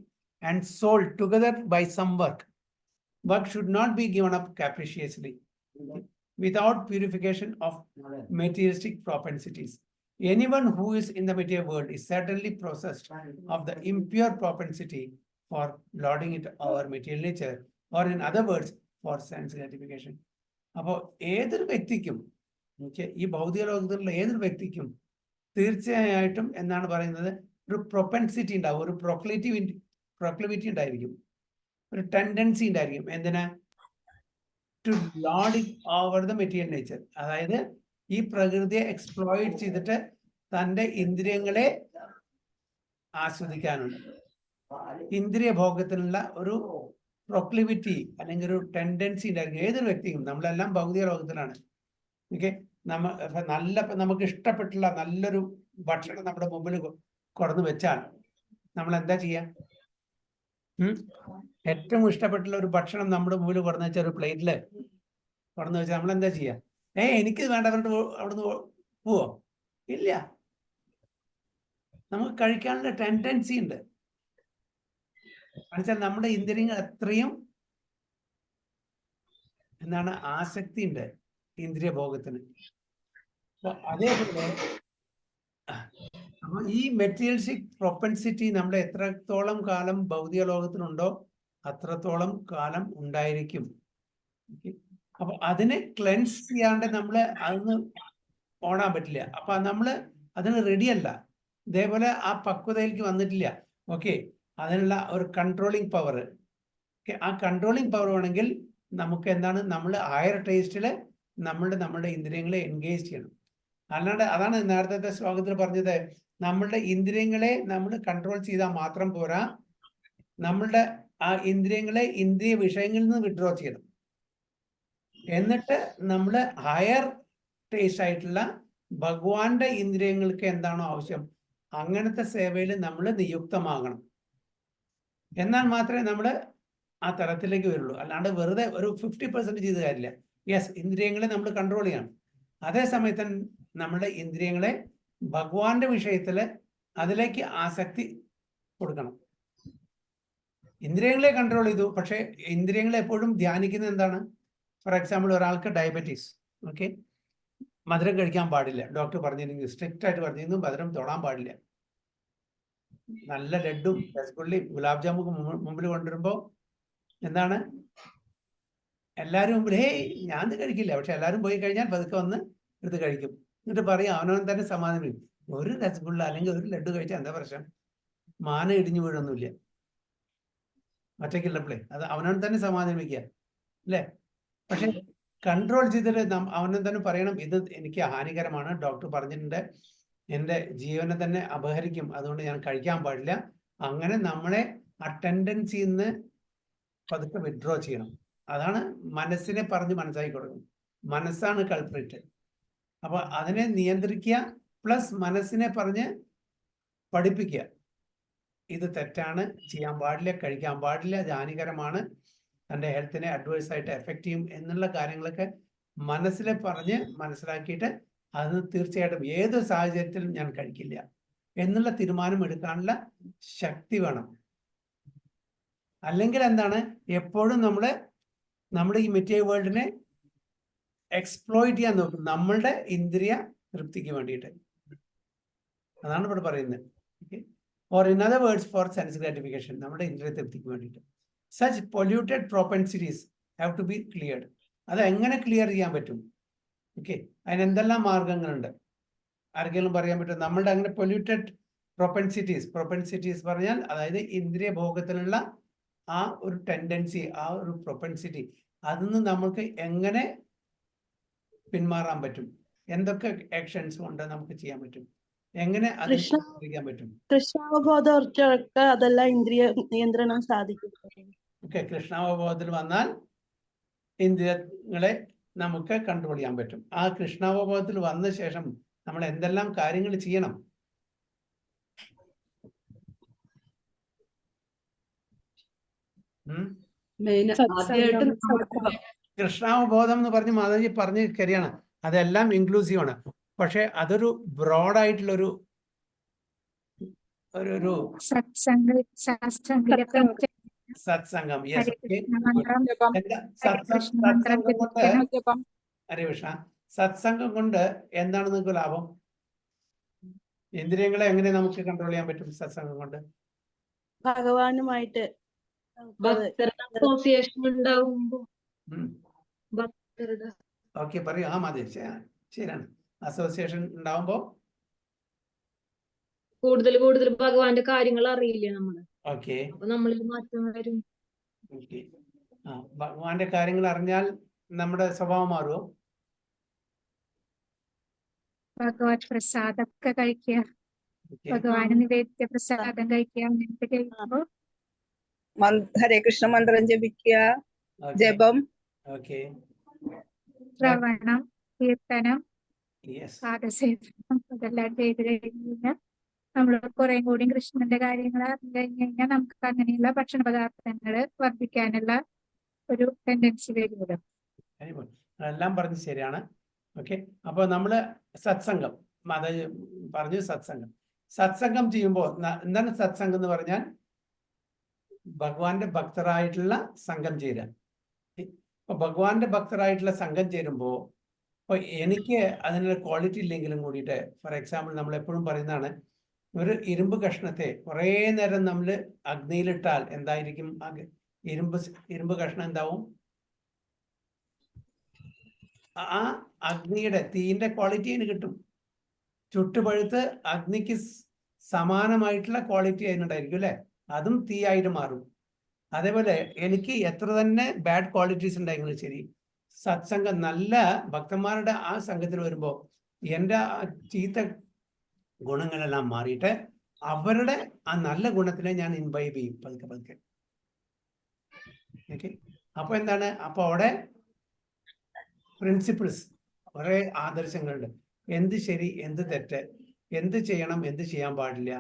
and soul together by some work. Work should not be given up capriciously without purification of materialistic propensities. Anyone who is in the material world is certainly possessed of the impure propensity for lording it over material nature, or in other words, for sense gratification. അപ്പോൾ ഏതൊരു വ്യക്തിക്കും, ഈ ഭൗതിക ലോകത്തിലുള്ള ഏതൊരു വ്യക്തിക്കും തീർച്ചയായിട്ടും എന്താണ് പറയുന്നത്, ഒരു പ്രൊപ്പൻസിറ്റി ഉണ്ടാവും, ഒരു പ്രൊക്ലിവിറ്റി ഉണ്ടായിരിക്കും, ഒരു ടെൻഡൻസി ഉണ്ടായിരിക്കും. എന്തിനാ? To lord it over the material nature. അതായത് ഈ പ്രകൃതിയെ എക്സ്പ്ലോയിറ്റ് ചെയ്തിട്ട് തൻ്റെ ഇന്ദ്രിയങ്ങളെ ആസ്വദിക്കാനുണ്ട്. ഇന്ദ്രിയ ഭോഗത്തിനുള്ള ഒരു പ്രൊക്ലിവിറ്റി അല്ലെങ്കിൽ ഒരു ടെൻഡൻസി ഉണ്ടായിരിക്കും ഏതൊരു വ്യക്തിക്കും. നമ്മളെല്ലാം ഭൗതിക ലോകത്തിലാണ്. ഓക്കെ, നമുക്ക് ഇഷ്ടപ്പെട്ടുള്ള നല്ലൊരു ഭക്ഷണം നമ്മുടെ മുമ്പിൽ കൊടന്നു വെച്ചാൽ നമ്മൾ എന്താ ചെയ്യാ? ഏറ്റവും ഇഷ്ടപ്പെട്ടുള്ള ഒരു ഭക്ഷണം നമ്മുടെ മുമ്പിൽ കൊടന്നു വെച്ചാൽ, ഒരു പ്ലേറ്റില് കൊടന്നു വെച്ചാൽ നമ്മൾ എന്താ ചെയ്യാ? എനിക്ക് വേണ്ട പറഞ്ഞിട്ട് അവിടുന്ന് പോവോ? ഇല്ല, നമുക്ക് കഴിക്കാനുള്ള ടെൻഡൻസി ഉണ്ട്. എന്നുവെച്ചാൽ നമ്മുടെ ഇന്ദ്രിയങ്ങൾ അത്രയും എന്താണ് ആസക്തി ഉണ്ട് ഇന്ദ്രിയ ഭോഗത്തിന്. അതേപോലെ അപ്പൊ ഈ മെറ്റീരിയൽസിക് പ്രൊപ്പൻസിറ്റി നമ്മൾ എത്രത്തോളം കാലം ഭൗതിക ലോകത്തിനുണ്ടോ അത്രത്തോളം കാലം ഉണ്ടായിരിക്കും. അപ്പൊ അതിനെ ക്ലെൻസ് ചെയ്യാണ്ട് നമ്മള് അതൊന്ന് ഓടാൻ പറ്റില്ല. അപ്പൊ നമ്മള് അതിന് റെഡിയല്ല. ഇതേപോലെ ആ പക്വതയിലേക്ക് വന്നിട്ടില്ല. ഓക്കെ, അതിനുള്ള ഒരു കൺട്രോളിങ് പവർ. ആ കൺട്രോളിങ് പവർ വേണമെങ്കിൽ നമുക്ക് എന്താണ്, നമ്മൾ ഹയർ ടേസ്റ്റില് നമ്മളുടെ ഇന്ദ്രിയങ്ങളെ എൻഗേജ് ചെയ്യണം. അല്ലാണ്ട് അതാണ് നേരത്തെ ശ്ലോകത്തിൽ പറഞ്ഞത്, നമ്മളുടെ ഇന്ദ്രിയങ്ങളെ നമ്മൾ കൺട്രോൾ ചെയ്താൽ മാത്രം പോരാ, നമ്മളുടെ ആ ഇന്ദ്രിയങ്ങളെ ഇന്ദ്രിയ വിഷയങ്ങളിൽ നിന്ന് വിഡ്രോ ചെയ്യണം. എന്നിട്ട് നമ്മൾ ഹയർ ടേസ്റ്റ് ആയിട്ടുള്ള ഭഗവാന്റെ ഇന്ദ്രിയങ്ങൾക്ക് എന്താണോ ആവശ്യം അങ്ങനത്തെ സേവയിൽ നമ്മൾ നിയുക്തമാകണം. എന്നാൽ മാത്രമേ നമ്മൾ ആ തലത്തിലേക്ക് വരുള്ളൂ. അല്ലാണ്ട് വെറുതെ ഒരു 50% ചെയ്ത കാര്യമില്ല. യെസ്, ഇന്ദ്രിയങ്ങളെ നമ്മൾ കൺട്രോൾ ചെയ്യണം. അതേ സമയത്ത് നമ്മുടെ ഇന്ദ്രിയങ്ങളെ ഭഗവാന്റെ വിഷയത്തിൽ അതിലേക്ക് ആസക്തി കൊടുക്കണം. ഇന്ദ്രിയങ്ങളെ കൺട്രോൾ ചെയ്തു, പക്ഷേ ഇന്ദ്രിയങ്ങളെ എപ്പോഴും ധ്യാനിക്കുന്നത് എന്താണ്? ഫോർ എക്സാമ്പിൾ, ഒരാൾക്ക് ഡയബറ്റീസ്, ഓക്കെ, മധുരം കഴിക്കാൻ പാടില്ല. ഡോക്ടർ പറഞ്ഞിരുന്നെങ്കിൽ സ്ട്രിക്റ്റ് ആയിട്ട് പറഞ്ഞിരുന്നു മധുരം തൊടാൻ പാടില്ല. നല്ല ലഡ്ഡും രസഗുള്ളയും ഗുലാബ് ജാമുക്കും മുമ്പിൽ കൊണ്ടുവരുമ്പോൾ എന്താണ്, എല്ലാവരും മുമ്പിൽ ഹേയ് ഞാൻ ഇത് കഴിക്കില്ല, പക്ഷെ എല്ലാവരും പോയി കഴിഞ്ഞാൽ പതുക്കെ വന്ന് എടുത്ത് കഴിക്കും. എന്നിട്ട് പറയും അവനവൻ തന്നെ സമാധാനം, ഒരു രസഗുള്ള അല്ലെങ്കിൽ ഒരു ലഡ്ഡു കഴിച്ചാൽ എന്താ പ്രശ്നം, മാന ഇടിഞ്ഞു വീഴൊന്നുമില്ല. ഒറ്റയ്ക്കുള്ളപ്പോഴേ അത് അവനവൻ തന്നെ സമാധാനിക്കുക അല്ലേ. പക്ഷെ കൺട്രോൾ ചെയ്തിട്ട് അവനെ തന്നെ പറയണം, ഇത് എനിക്ക് ഹാനികരമാണ്, ഡോക്ടർ പറഞ്ഞിട്ടുണ്ട്, എൻ്റെ ജീവനെ തന്നെ അപഹരിക്കും, അതുകൊണ്ട് ഞാൻ കഴിക്കാൻ പാടില്ല. അങ്ങനെ നമ്മളെ ആ ടെൻഡൻസിയിൽ നിന്ന് പതുക്കെ വിഡ്രോ ചെയ്യണം. അതാണ് മനസ്സിനെ പറഞ്ഞ് മനസ്സാക്കി കൊടുക്കും. മനസ്സാണ് കൾപ്രിറ്റ്. അപ്പൊ അതിനെ നിയന്ത്രിക്കുക, പ്ലസ് മനസ്സിനെ പറഞ്ഞ് പഠിപ്പിക്കുക. ഇത് തെറ്റാണ്, ചെയ്യാൻ പാടില്ല, കഴിക്കാൻ പാടില്ല, ഇത് ഹാനികരമാണ്, തൻ്റെ ഹെൽത്തിനെ അഡ്വേഴ്സ് ആയിട്ട് എഫക്റ്റ് ചെയ്യും എന്നുള്ള കാര്യങ്ങളൊക്കെ മനസ്സിലെ പറഞ്ഞ് മനസ്സിലാക്കിയിട്ട് അത് തീർച്ചയായിട്ടും ഏത് സാഹചര്യത്തിലും ഞാൻ കഴിക്കില്ല എന്നുള്ള തീരുമാനം എടുക്കാനുള്ള ശക്തി വേണം. അല്ലെങ്കിൽ എന്താണ്, എപ്പോഴും നമ്മുടെ ഈ മെറ്റീരിയൽ വേൾഡിനെ എക്സ്പ്ലോയിറ്റ് ചെയ്യാൻ നോക്കും, നമ്മളുടെ ഇന്ദ്രിയ തൃപ്തിക്ക് വേണ്ടിയിട്ട്. അതാണ് ഇവിടെ പറയുന്നത്. Or in other words for sense gratification, നമ്മുടെ ഇന്ദ്രിയ തൃപ്തിക്ക് വേണ്ടിയിട്ട്. Such polluted propensities have to be cleared. അത് എങ്ങനെ ക്ലിയർ ചെയ്യാൻ പറ്റും? ഓക്കെ, അതിന് എന്തെല്ലാം മാർഗങ്ങളുണ്ട്? ആർക്കെങ്കിലും പറയാൻ പറ്റും? നമ്മളുടെ അങ്ങനെ പൊല്യൂട്ടഡ് പ്രൊപ്പൻസിറ്റീസ് പറഞ്ഞാൽ അതായത് ഇന്ദ്രിയ ഭോഗത്തിലുള്ള ആ ഒരു ടെൻഡൻസി, ആ ഒരു പ്രൊപ്പൻസിറ്റി, അതിന്ന് നമുക്ക് എങ്ങനെ പിന്മാറാൻ പറ്റും? എന്തൊക്കെ ആക്ഷൻസ് കൊണ്ട് നമുക്ക് ചെയ്യാൻ പറ്റും? എങ്ങനെ അതിനെ പറ്റും? കൃഷ്ണാവബോധർക്ക് അതെല്ലാം ഇന്ദ്രിയ നിയന്ത്രണം സാധിക്കും. ഓക്കെ, കൃഷ്ണാവബോധത്തിൽ വന്നാൽ ഇന്ദ്രിയങ്ങളെ നമുക്ക് കൺട്രോൾ ചെയ്യാൻ പറ്റും. ആ കൃഷ്ണാവബോധത്തിൽ വന്ന ശേഷം നമ്മൾ എന്തെല്ലാം കാര്യങ്ങൾ ചെയ്യണം? കൃഷ്ണാവബോധം എന്ന് പറഞ്ഞ് മാതാജി പറഞ്ഞ് കരിയാണ്, അതെല്ലാം ഇൻക്ലൂസീവ് ആണ്. പക്ഷെ അതൊരു ബ്രോഡായിട്ടുള്ളൊരു സത്സംഗം. യെസ്, ഹരേ കൃഷ്ണ. സത്സംഗം കൊണ്ട് എന്താണ് നിങ്ങൾക്ക് ലാഭം? ഇന്ദ്രിയങ്ങളെ എങ്ങനെ നമുക്ക് കൺട്രോൾ ചെയ്യാൻ പറ്റും സത്സംഗം കൊണ്ട്? ഭഗവാനുമായിട്ട് ഓക്കെ, പറയൂ. ആ മതി, ശരിയാണ്. അസോസിയേഷൻ ഉണ്ടാവുമ്പോ കൂടുതൽ ഭഗവാന്റെ കാര്യങ്ങൾ അറിയില്ലേ നമ്മള്. ഓക്കെ, നമ്മളിൽ മാറ്റം വരും. ഓക്കെ, ഭഗവാന്റെ കാര്യങ്ങൾ അറിഞ്ഞാൽ നമ്മുടെ സ്വഭാവം മാറുമോ? ഭഗവത് പ്രസാദമൊക്കെ കഴിക്കുക, ഭഗവാന് നിവേദ്യ പ്രസാദം കഴിക്കുക, അങ്ങനത്തെ കഴിക്കുമ്പോ ഹരേ കൃഷ്ണ മന്ത്രം ജപിക്കുക, ജപം, ശ്രവണം, കീർത്തനം, പാദസേവനം, അതെല്ലാം ചെയ്ത് കഴിഞ്ഞാൽ നമ്മൾ കുറെ കൂടി കൃഷ്ണന്റെ കാര്യങ്ങൾ അറിഞ്ഞു കഴിഞ്ഞു കഴിഞ്ഞാൽ നമുക്ക് അങ്ങനെയുള്ള ഭക്ഷണ പദാർത്ഥങ്ങൾ വർദ്ധിക്കാനുള്ള ഒരു ടെൻഡൻസി വരുമല്ലോ. എല്ലാം പറഞ്ഞ് ശരിയാണ്. ഓക്കെ, അപ്പൊ നമ്മള് സത്സംഗം, മാതാജി പറഞ്ഞു സത്സംഗം ചെയ്യുമ്പോൾ എന്താണ് സത്സംഗം എന്ന് പറഞ്ഞാൽ? ഭഗവാന്റെ ഭക്തരായിട്ടുള്ള സംഘം ചേരുക. ഇപ്പൊ ഭഗവാന്റെ ഭക്തരായിട്ടുള്ള സംഘം ചേരുമ്പോൾ ഇപ്പൊ എനിക്ക് അതിനുള്ള ക്വാളിറ്റി ഇല്ലെങ്കിലും കൂടിയിട്ട്, ഫോർ എക്സാമ്പിൾ നമ്മൾ എപ്പോഴും പറയുന്നതാണ്, ഒരു ഇരുമ്പ് കഷ്ണത്തെ കുറേ നേരം നമ്മൾ അഗ്നിയിലിട്ടാൽ എന്തായിരിക്കും? ഇരുമ്പ് കഷ്ണം എന്താവും? ആ അഗ്നിയുടെ തീന്റെ ക്വാളിറ്റി അതിന് കിട്ടും. ചുട്ടുപഴുത്ത് അഗ്നിക്ക് സമാനമായിട്ടുള്ള ക്വാളിറ്റി അതിനുണ്ടായിരിക്കും അല്ലെ? അതും തീയായിട്ട് മാറും. അതേപോലെ എനിക്ക് എത്ര തന്നെ ബാഡ് ക്വാളിറ്റീസ് ഉണ്ടെങ്കിലും ശരി, സത്സംഗം നല്ല ഭക്തന്മാരുടെ ആ സംഘത്തിൽ വരുമ്പോൾ എൻ്റെ ആ ചീത്ത ഗുണങ്ങളെല്ലാം മാറിയിട്ട് അവരുടെ ആ നല്ല ഗുണത്തിനെ ഞാൻ ഇൻവൈബ് ചെയ്യും പതുക്കെ പതുക്കെ. ഓക്കെ, അപ്പൊ എന്താണ്? അപ്പൊ അവിടെ പ്രിൻസിപ്പിൾസ്, കുറെ ആദർശങ്ങളുണ്ട്. എന്ത് ശരി, എന്ത് തെറ്റ്, എന്ത് ചെയ്യണം, എന്ത് ചെയ്യാൻ പാടില്ല.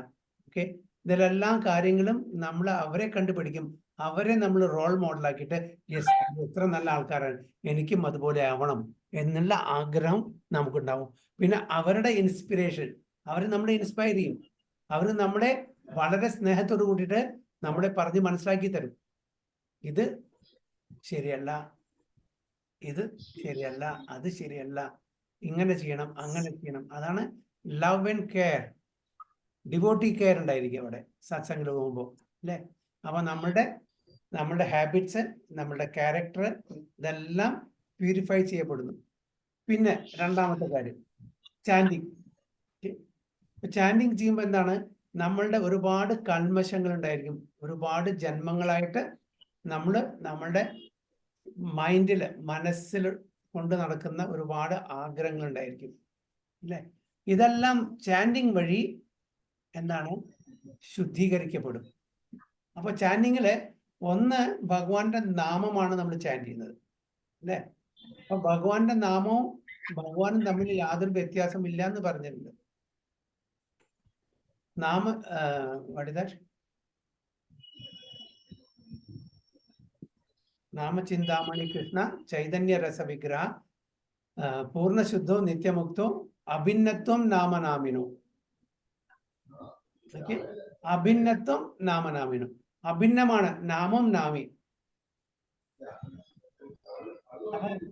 ഓക്കെ, ഇതിലെല്ലാം കാര്യങ്ങളും നമ്മൾ അവരെ കണ്ടുപിടിക്കും. അവരെ നമ്മൾ റോൾ മോഡലാക്കിയിട്ട് യെസ്, എത്ര നല്ല ആൾക്കാരാണ്, എനിക്കും അതുപോലെ ആവണം എന്നുള്ള ആഗ്രഹം നമുക്കുണ്ടാവും. പിന്നെ അവരുടെ ഇൻസ്പിറേഷൻ, അവർ നമ്മളെ ഇൻസ്പയർ ചെയ്യും. അവർ നമ്മളെ വളരെ സ്നേഹത്തോട് കൂടിയിട്ട് നമ്മളെ പറഞ്ഞ് മനസ്സിലാക്കി തരും. ഇത് ശരിയല്ല, ഇത് ശരിയല്ല, അത് ശരിയല്ല, ഇങ്ങനെ ചെയ്യണം, അങ്ങനെ ചെയ്യണം. അതാണ് love and care, devotee care ഉണ്ടായിരിക്കും അവിടെ സത്സംഗത്തിൽ പോകുമ്പോൾ അല്ലേ? അപ്പൊ നമ്മളുടെ ഹാബിറ്റ്സ്, നമ്മളുടെ ക്യാരക്ടർ, ഇതെല്ലാം പ്യൂരിഫൈ ചെയ്യപ്പെടുന്നു. പിന്നെ രണ്ടാമത്തെ കാര്യം ചാൻഡിങ്. ചാൻഡിങ് ചെയ്യുമ്പോൾ എന്താണ്? നമ്മളുടെ ഒരുപാട് കൽമശങ്ങൾ ഉണ്ടായിരിക്കും. ഒരുപാട് ജന്മങ്ങളായിട്ട് നമ്മളുടെ മൈൻഡിൽ, മനസ്സിൽ കൊണ്ട് നടക്കുന്ന ഒരുപാട് ആഗ്രഹങ്ങൾ ഉണ്ടായിരിക്കും അല്ലേ? ഇതെല്ലാം ചാൻഡിങ് വഴി എന്താണ്? ശുദ്ധീകരിക്കപ്പെടും. അപ്പൊ ചാൻഡിങ്ങില് ഒന്ന് ഭഗവാന്റെ നാമമാണ് നമ്മൾ ചാൻഡ് ചെയ്യുന്നത് അല്ലേ? അപ്പൊ ഭഗവാന്റെ നാമവും ഭഗവാനും തമ്മിൽ യാതൊരു വ്യത്യാസമില്ല എന്ന് പറഞ്ഞിട്ടുണ്ട്. നാമചിന്താമണി കൃഷ്ണ ചൈതന്യ രസ വിഗ്രഹ പൂർണ്ണശുദ്ധോ നിത്യമുക്തോ അഭിന്നത്വം നാമനാമിനോ. അഭിന്നത്വം നാമനാമിനോ, അഭിന്നമാണ് നാമം നാമി.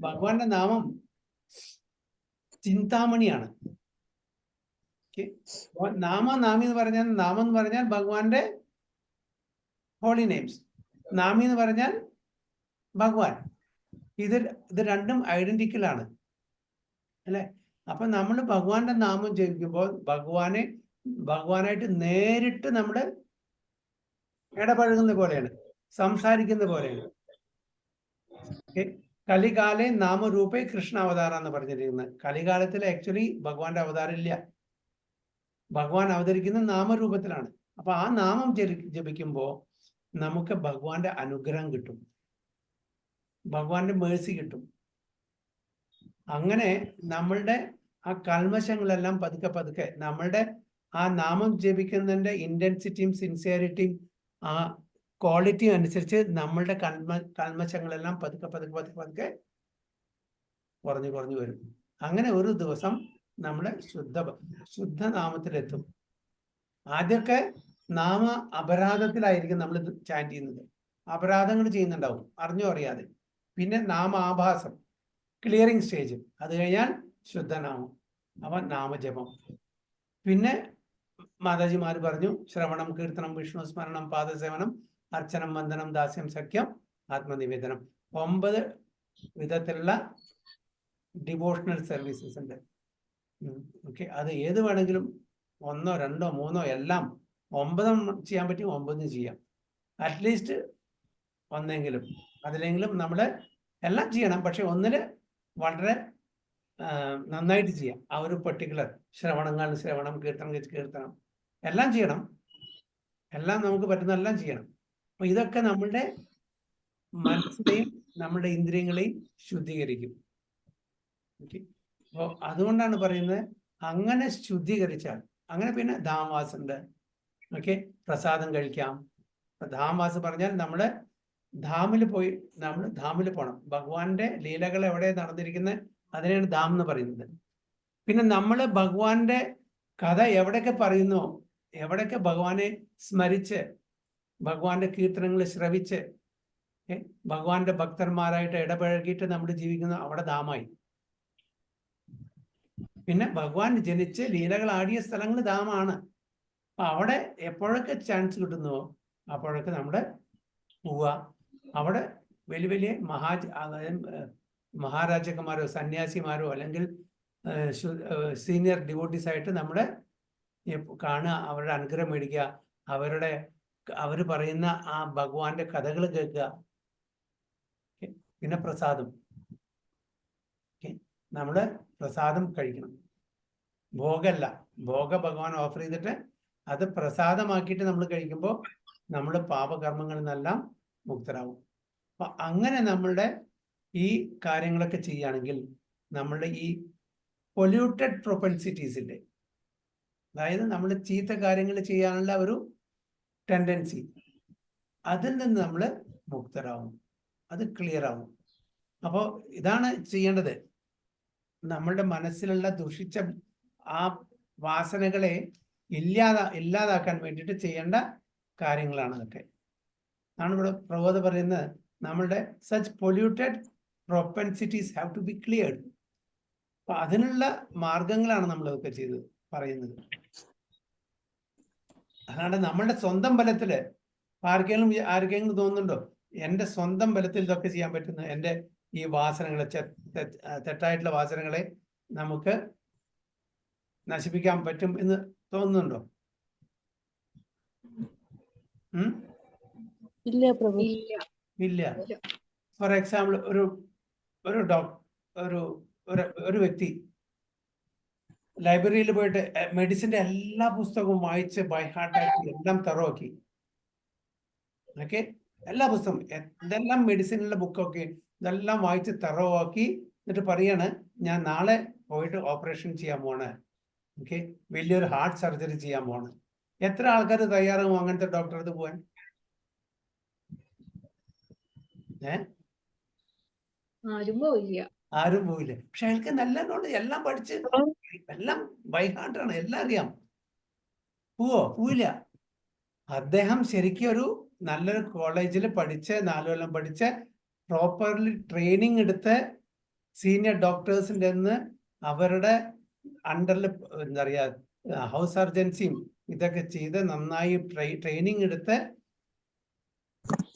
ഭഗവാന്റെ നാമം ചിന്താമണിയാണ്. നാമനാമി എന്ന് പറഞ്ഞാൽ, നാമം എന്ന് പറഞ്ഞാൽ ഭഗവാന്റെ ഹോളി നെയിംസ്, നാമി എന്ന് പറഞ്ഞാൽ ഭഗവാൻ. ഇത് രണ്ടും ഐഡന്റിക്കലാണ് അല്ലെ? അപ്പൊ നമ്മൾ ഭഗവാന്റെ നാമം ജപിക്കുമ്പോൾ ഭഗവാനായിട്ട് നേരിട്ട് നമ്മൾ ഇടപഴകുന്ന പോലെയാണ്, സംസാരിക്കുന്ന പോലെയാണ്. കലികാലെ നാമരൂപേ കൃഷ്ണ അവതാരം എന്ന് പറഞ്ഞിരിക്കുന്നത്. കലികാലത്തിൽ ആക്ച്വലി ഭഗവാന്റെ അവതാരം ഇല്ല, ഭഗവാൻ അവതരിക്കുന്ന നാമരൂപത്തിലാണ്. അപ്പൊ ആ നാമം ജപിക്കുമ്പോൾ നമുക്ക് ഭഗവാന്റെ അനുഗ്രഹം കിട്ടും, ഭഗവാന്റെ മേഴ്സി കിട്ടും. അങ്ങനെ നമ്മളുടെ ആ കൽമശങ്ങളെല്ലാം പതുക്കെ പതുക്കെ നമ്മളുടെ ആ നാമം ജപിക്കുന്നതിന്റെ ഇന്റൻസിറ്റിയും സിൻസിയറിറ്റിയും ആ ക്വാളിറ്റിയും അനുസരിച്ച് നമ്മളുടെ കൽമശങ്ങളെല്ലാം പതുക്കെ പതുക്കെ പതുക്കെ പതുക്കെ കുറഞ്ഞു കുറഞ്ഞു വരും. അങ്ങനെ ഒരു ദിവസം നമ്മള് ശുദ്ധനാമത്തിലെത്തും. ആദ്യമൊക്കെ നാമ അപരാധത്തിലായിരിക്കും നമ്മൾ ചാൻറ്റ് ചെയ്യുന്നത്, അപരാധങ്ങൾ ചെയ്യുന്നുണ്ടാവും അറിഞ്ഞോ അറിയാതെ. പിന്നെ നാമാഭാസം, ക്ലിയറിംഗ് സ്റ്റേജ്, അത് കഴിഞ്ഞാൽ ശുദ്ധനാമം, അവൻ നാമജപം. പിന്നെ മാതാജിമാർ പറഞ്ഞു ശ്രവണം, കീർത്തനം, വിഷ്ണു സ്മരണം, പാദസേവനം, അർച്ചനം, വന്ദനം, ദാസ്യം, സഖ്യം, ആത്മനിവേദനം. 9 വിധത്തിലുള്ള ഡിവോഷണൽ സർവീസസ് ഉണ്ട്. ഓക്കെ, അത് ഏത് വേണമെങ്കിലും 1, 2, 3 എല്ലാം 9 ചെയ്യാൻ പറ്റും, 9 ചെയ്യാം. അറ്റ്ലീസ്റ്റ് ഒന്നെങ്കിലും അതിലെങ്കിലും നമ്മൾ എല്ലാം ചെയ്യണം. പക്ഷെ ഒന്നില് വളരെ നന്നായിട്ട് ചെയ്യാം. ആ ഒരു പെർട്ടിക്കുലർ ശ്രവണം, കീർത്തനം എല്ലാം ചെയ്യണം. എല്ലാം നമുക്ക് പറ്റുന്ന എല്ലാം ചെയ്യണം. അപ്പൊ ഇതൊക്കെ നമ്മളുടെ മനസ്സിനെയും നമ്മുടെ ഇന്ദ്രിയങ്ങളെയും ശുദ്ധീകരിക്കും. ഓക്കെ, അപ്പോൾ അതുകൊണ്ടാണ് പറയുന്നത് അങ്ങനെ ശുദ്ധീകരിച്ചാൽ. അങ്ങനെ പിന്നെ ധാംവാസ് ഉണ്ട്. ഓക്കെ, പ്രസാദം കഴിക്കാം. ധാംവാസ് പറഞ്ഞാൽ നമ്മള് ധാമിൽ പോകണം. ഭഗവാന്റെ ലീലകൾ എവിടെ നടന്നിരിക്കുന്നത് അതിനാണ് ധാം എന്ന് പറയുന്നത്. പിന്നെ നമ്മൾ ഭഗവാന്റെ കഥ എവിടെയൊക്കെ പറയുന്നോ, എവിടെയൊക്കെ ഭഗവാനെ സ്മരിച്ച് ഭഗവാന്റെ കീർത്തനങ്ങൾ ശ്രവിച്ച് ഭഗവാന്റെ ഭക്തന്മാരായിട്ട് ഇടപഴകിയിട്ട് നമ്മൾ ജീവിക്കുന്ന അവിടെ ധാമായി. പിന്നെ ഭഗവാൻ ജനിച്ച് ലീലകൾ ആടിയ സ്ഥലങ്ങൾ ധാമാണ്. അവിടെ എപ്പോഴൊക്കെ ചാൻസ് കിട്ടുന്നുവോ അപ്പോഴൊക്കെ നമ്മുടെ പോവുക. അവിടെ വലിയ വലിയ മഹാരാജാക്കന്മാരോ സന്യാസിമാരോ അല്ലെങ്കിൽ സീനിയർ ഡിവോട്ടീസ് ആയിട്ട് നമ്മളെ കാണുക, അവരുടെ അനുഗ്രഹം മേടിക്കുക, അവർ പറയുന്ന ആ ഭഗവാന്റെ കഥകൾ കേൾക്കുക. പിന്നെ പ്രസാദം, നമ്മള് പ്രസാദം കഴിക്കണം. ഭോഗമല്ല, ഭോഗ ഭഗവാൻ ഓഫർ ചെയ്തിട്ട് അത് പ്രസാദമാക്കിയിട്ട് നമ്മൾ കഴിക്കുമ്പോൾ നമ്മൾ പാപകർമ്മങ്ങളിൽ നിന്നെല്ലാം മുക്തരാകും. അപ്പൊ അങ്ങനെ നമ്മളുടെ ഈ കാര്യങ്ങളൊക്കെ ചെയ്യുകയാണെങ്കിൽ നമ്മളുടെ ഈ പൊല്യൂട്ടഡ് പ്രൊപ്പൻസിറ്റീസ് ഇല്ലേ, അതായത് നമ്മൾ ചീത്ത കാര്യങ്ങൾ ചെയ്യാനുള്ള ഒരു ടെൻഡൻസി, അതിൽ നിന്ന് നമ്മൾ മുക്തരാകും, അത് ക്ലിയർ ആവും. അപ്പോൾ ഇതാണ് ചെയ്യേണ്ടത്. നമ്മളുടെ മനസ്സിലുള്ള ദുഷിച്ച ആ വാസനകളെ ഇല്ലാതാക്കാൻ വേണ്ടിയിട്ട് ചെയ്യേണ്ട കാര്യങ്ങളാണ് അതൊക്കെ. ആണ് ഇവിടെ പ്രബോധ പറയുന്നത്, നമ്മളുടെ such polluted propensities have to be cleared. അപ്പൊ അതിനുള്ള മാർഗങ്ങളാണ് നമ്മൾ ഇതൊക്കെ ചെയ്ത് പറയുന്നത്. അല്ലാണ്ട് നമ്മളുടെ സ്വന്തം ബലത്തില് ആർക്കെങ്കിലും തോന്നുന്നുണ്ടോ എൻ്റെ സ്വന്തം ബലത്തിൽ ഇതൊക്കെ ചെയ്യാൻ പറ്റുന്ന, എൻ്റെ ഈ വാസനകളെ തെറ്റായിട്ടുള്ള വാസനകളെ നമുക്ക് നശിപ്പിക്കാൻ പറ്റും എന്ന് തോന്നുന്നുണ്ടോ? ഇല്ല പ്രഭു. ഇല്ല. ഫോർ എക്സാമ്പിൾ ഒരു വ്യക്തി ലൈബ്രറിയിൽ പോയിട്ട് മെഡിസിന്റെ എല്ലാ പുസ്തകവും വായിച്ച് ബൈ ഹാർട്ടാക്കി എല്ലാം തറവാക്കി. ഓക്കെ, എല്ലാ പുസ്തകം ഇതെല്ലാം മെഡിസിനുള്ള ബുക്കൊക്കെ ഇതെല്ലാം വായിച്ച് തറവാക്കി എന്നിട്ട് പറയാണ്, ഞാൻ നാളെ പോയിട്ട് ഓപ്പറേഷൻ ചെയ്യാൻ പോണ്. ഓക്കെ, വലിയൊരു ഹാർട്ട് സർജറി ചെയ്യാൻ പോണ്. എത്ര ആൾക്കാർ തയ്യാറാവും അങ്ങനത്തെ ഡോക്ടറെ അടുത്ത് പോവാൻ? ആരും പോയില്ല. പക്ഷെ അയാൾക്ക് നല്ലോണം എല്ലാം പഠിച്ച് എല്ലാം ബൈ ഹാർട്ടാണ്, എല്ലാം അറിയാം. പോവില്ല. അദ്ദേഹം ശരിക്കും ഒരു നല്ലൊരു കോളേജിൽ പഠിച്ച് 4 കൊല്ലം പഠിച്ച് പ്രോപ്പർലി ട്രെയിനിങ് എടുത്ത് സീനിയർ ഡോക്ടേഴ്സിൻ്റെ അവരുടെ അണ്ടറിൽ എന്താ പറയുക ഹൗസ് സർജൻസിയും ഇതൊക്കെ ചെയ്ത് നന്നായി ട്രെയിനിങ് എടുത്ത്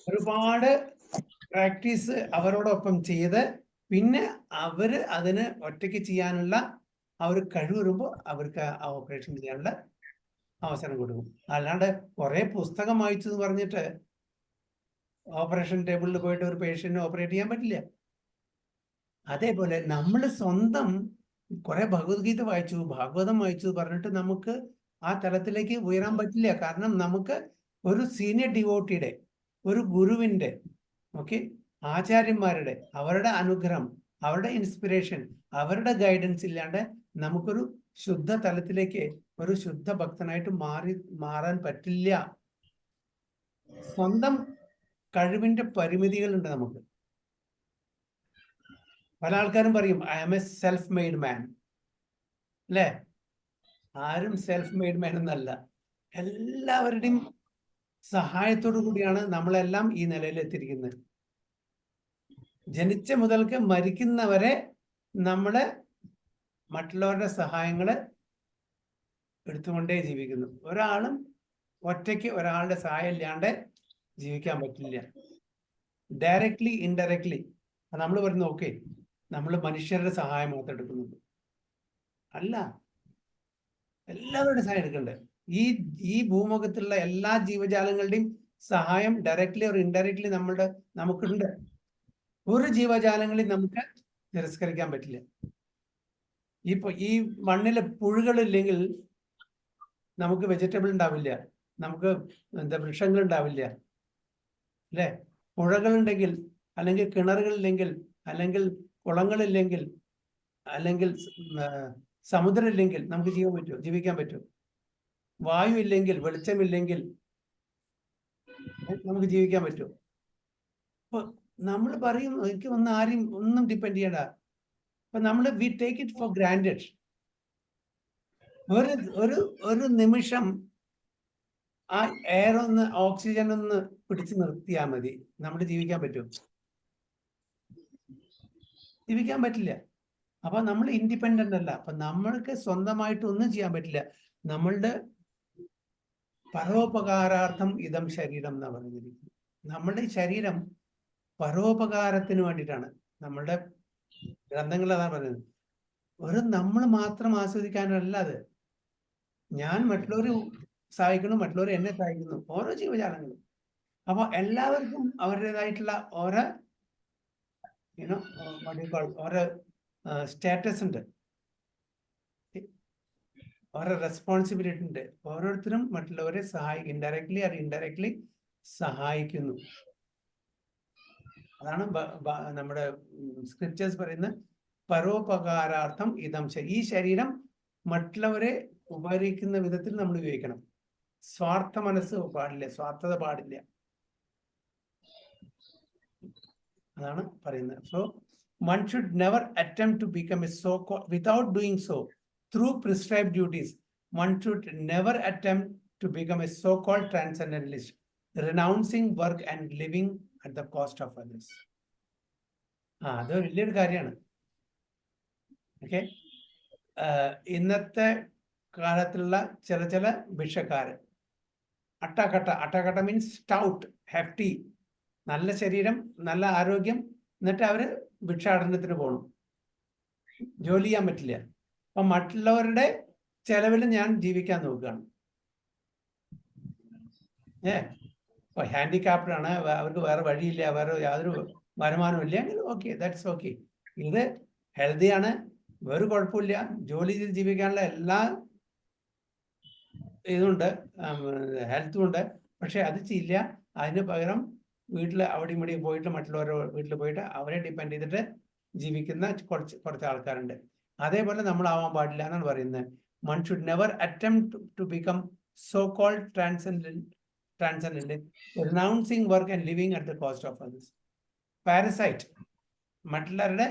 ഒരുപാട് പ്രാക്ടീസ് അവരോടൊപ്പം ചെയ്ത് പിന്നെ അതിന് ഒറ്റയ്ക്ക് ചെയ്യാനുള്ള ആ ഒരു കഴിവ് വരുമ്പോൾ അവർക്ക് ആ ഓപ്പറേഷൻ ചെയ്യാനുള്ള അവസരം കൊടുക്കും. അല്ലാണ്ട് കുറെ പുസ്തകം വായിച്ചു എന്ന് പറഞ്ഞിട്ട് ഓപ്പറേഷൻ ടേബിളിൽ പോയിട്ട് ഒരു പേഷ്യന്റിനെ ഓപ്പറേറ്റ് ചെയ്യാൻ പറ്റില്ല. അതേപോലെ നമ്മൾ സ്വന്തം കുറെ ഭഗവത്ഗീത വായിച്ചു, ഭാഗവതം വായിച്ചു പറഞ്ഞിട്ട് നമുക്ക് ആ തലത്തിലേക്ക് ഉയരാൻ പറ്റില്ല. കാരണം നമുക്ക് ഒരു സീനിയർ ഡിവോട്ടിയുടെ, ഒരു ഗുരുവിന്റെ, ഓക്കെ, ആചാര്യന്മാരുടെ അവരുടെ അനുഗ്രഹം, അവരുടെ ഇൻസ്പിറേഷൻ, അവരുടെ ഗൈഡൻസ് ഇല്ലാണ്ട് നമുക്കൊരു ശുദ്ധ തലത്തിലേക്ക് ഒരു ശുദ്ധ ഭക്തനായിട്ട് മാറാൻ പറ്റില്ല. സ്വന്തം കഴിവിന്റെ പരിമിതികളുണ്ട് നമുക്ക്. പല ആൾക്കാരും പറയും I am a self made man, അല്ലേ? ആരും സെൽഫ് മെയ്ഡ് മാൻ എന്നല്ല. എല്ലാവരുടെയും സഹായത്തോടു കൂടിയാണ് നമ്മളെല്ലാം ഈ നിലയിൽ എത്തിയിരിക്കുന്നത്. ജനിച്ച മുതൽക്ക് മരിക്കുന്നവരെ നമ്മള് മറ്റുള്ളവരുടെ സഹായങ്ങള് എടുത്തുകൊണ്ടേ ജീവിക്കുന്നു. ഒരാളും ഒറ്റയ്ക്ക് ഒരാളുടെ സഹായം ഇല്ലാണ്ട് ജീവിക്കാൻ പറ്റില്ല. ഡയറക്ട്ലി ഇൻഡയറക്ട്ലി നമ്മൾ പറയുന്നു ഓക്കെ നമ്മൾ മനുഷ്യരുടെ സഹായം മാത്രം എടുക്കുന്നുണ്ട്, അല്ല, എല്ലാവരുടെ സഹായം എടുക്കണ്ടേ. ഈ ഭൂമുഖത്തുള്ള എല്ലാ ജീവജാലങ്ങളുടെയും സഹായം ഡയറക്ട്ലി ഓർ ഇൻഡയറക്ട്ലി നമുക്കുണ്ട്. ഒരു ജീവജാലങ്ങളെയും നമുക്ക് തിരസ്കരിക്കാൻ പറ്റില്ല. ഈ മണ്ണിലെ പുഴുകളില്ലെങ്കിൽ നമുക്ക് വെജിറ്റബിൾ ഉണ്ടാവില്ല, നമുക്ക് വൃക്ഷങ്ങൾ ഉണ്ടാവില്ല, അല്ലെ? പുഴകളുണ്ടെങ്കിൽ, അല്ലെങ്കിൽ കിണറുകളില്ലെങ്കിൽ, അല്ലെങ്കിൽ കുളങ്ങളില്ലെങ്കിൽ, അല്ലെങ്കിൽ സമുദ്രമില്ലെങ്കിൽ നമുക്ക് ജീവിക്കാൻ പറ്റും. വായു ഇല്ലെങ്കിൽ, വെളിച്ചമില്ലെങ്കിൽ നമുക്ക് ജീവിക്കാൻ പറ്റും. അപ്പൊ നമ്മൾ പറയും എനിക്ക് ആരെയും ഒന്നും ഡിപ്പെൻഡ് ചെയ്യണ്ട. അപ്പൊ നമ്മൾ we take it for granted. ഒരു നിമിഷം ആ എയർ ഓക്സിജൻ പിടിച്ചു നിർത്തിയാൽ മതി, നമ്മൾ ജീവിക്കാൻ പറ്റും? ജീവിക്കാൻ പറ്റില്ല. അപ്പൊ നമ്മൾ ഇൻഡിപെൻഡന്റ് അല്ല. അപ്പൊ നമ്മൾക്ക് സ്വന്തമായിട്ട് ഒന്നും ചെയ്യാൻ പറ്റില്ല. നമ്മളുടെ പരോപകാരാർത്ഥം ഇതം ശരീരം എന്നാ പറഞ്ഞിരിക്കുന്നത്. നമ്മളുടെ ശരീരം പരോപകാരത്തിന് വേണ്ടിയിട്ടാണ്. നമ്മളുടെ ഗ്രന്ഥങ്ങൾ അതാണ് പറയുന്നത്. വെറും നമ്മൾ മാത്രം ആസ്വദിക്കാനല്ല അത്. ഞാൻ മറ്റുള്ളവർ സഹായിക്കുന്നു, മറ്റുള്ളവർ എന്നെ സഹായിക്കുന്നു, ഓരോ ജീവജാലങ്ങളും. അപ്പൊ എല്ലാവർക്കും അവരുടേതായിട്ടുള്ള ഓരോ ഓരോ സ്റ്റാറ്റസ് ഉണ്ട്, ഓരോ റെസ്പോൺസിബിലിറ്റി ഉണ്ട്. ഓരോരുത്തരും മറ്റുള്ളവരെ ഇൻഡയറക്ട്ലി or ഇൻഡയറക്ട്ലി സഹായിക്കുന്നു. അതാണ് നമ്മുടെ സ്ക്രിപ്റ്റേഴ്സ് പറയുന്ന പരോപകാരാർത്ഥം ഇതം. ഈ ശരീരം മറ്റുള്ളവരെ ഉപകരിക്കുന്ന വിധത്തിൽ നമ്മൾ ഉപയോഗിക്കണം. സ്വാർത്ഥ മനസ്സ് പാടില്ല, സ്വാർത്ഥത പാടില്ല. അതാണ് പറയുന്നത്. So one should never attempt to become a so-called, without doing so, through prescribed duties, one should never attempt to become a so-called transcendentalist, renouncing work and living at the cost of others. അത് വലിയൊരു കാര്യമാണ്. Okay, ഇന്നത്തെ കാലത്തുള്ള ചില ഭിക്ഷക്കാര് അട്ടകട്ട means stout, hefty, നല്ല ശരീരം, നല്ല ആരോഗ്യം, എന്നിട്ട് അവര് ഭിക്ഷാടനത്തിന് പോകണം, ജോലി ചെയ്യാൻ പറ്റില്ല. അപ്പൊ മറ്റുള്ളവരുടെ ചെലവിൽ ഞാൻ ജീവിക്കാൻ നോക്കുകയാണ്. ഇപ്പൊ ഹാൻഡിക്യാപ്ഡ് ആണ്, അവർക്ക് വേറെ വഴിയില്ല, വേറെ യാതൊരു വരുമാനവും ഇല്ല, ഓക്കെ, ദാറ്റ്സ് ഓക്കെ. ഇത് ഹെൽത്തിയാണ്, വേറെ കുഴപ്പമില്ല, ജോലി ചെയ്ത് ജീവിക്കാനുള്ള എല്ലാ ഇതുണ്ട്, ഹെൽത്തും ഉണ്ട്. പക്ഷെ അത് ചെയ്യില്ല. അതിന് പകരം വീട്ടിൽ അവിടെ ഇവിടെ പോയിട്ട് മറ്റുള്ളവരുടെ വീട്ടിൽ പോയിട്ട് അവരെ ഡിപ്പെൻഡ് ചെയ്തിട്ട് ജീവിക്കുന്ന കുറച്ച് ആൾക്കാരുണ്ട്. അതേപോലെ നമ്മളാവാൻ പാടില്ല എന്നാണ് പറയുന്നത്. One should never attempt to become so called transcendent, renouncing work and living at the cost of others. Parasite, മറ്റുള്ളവരുടെ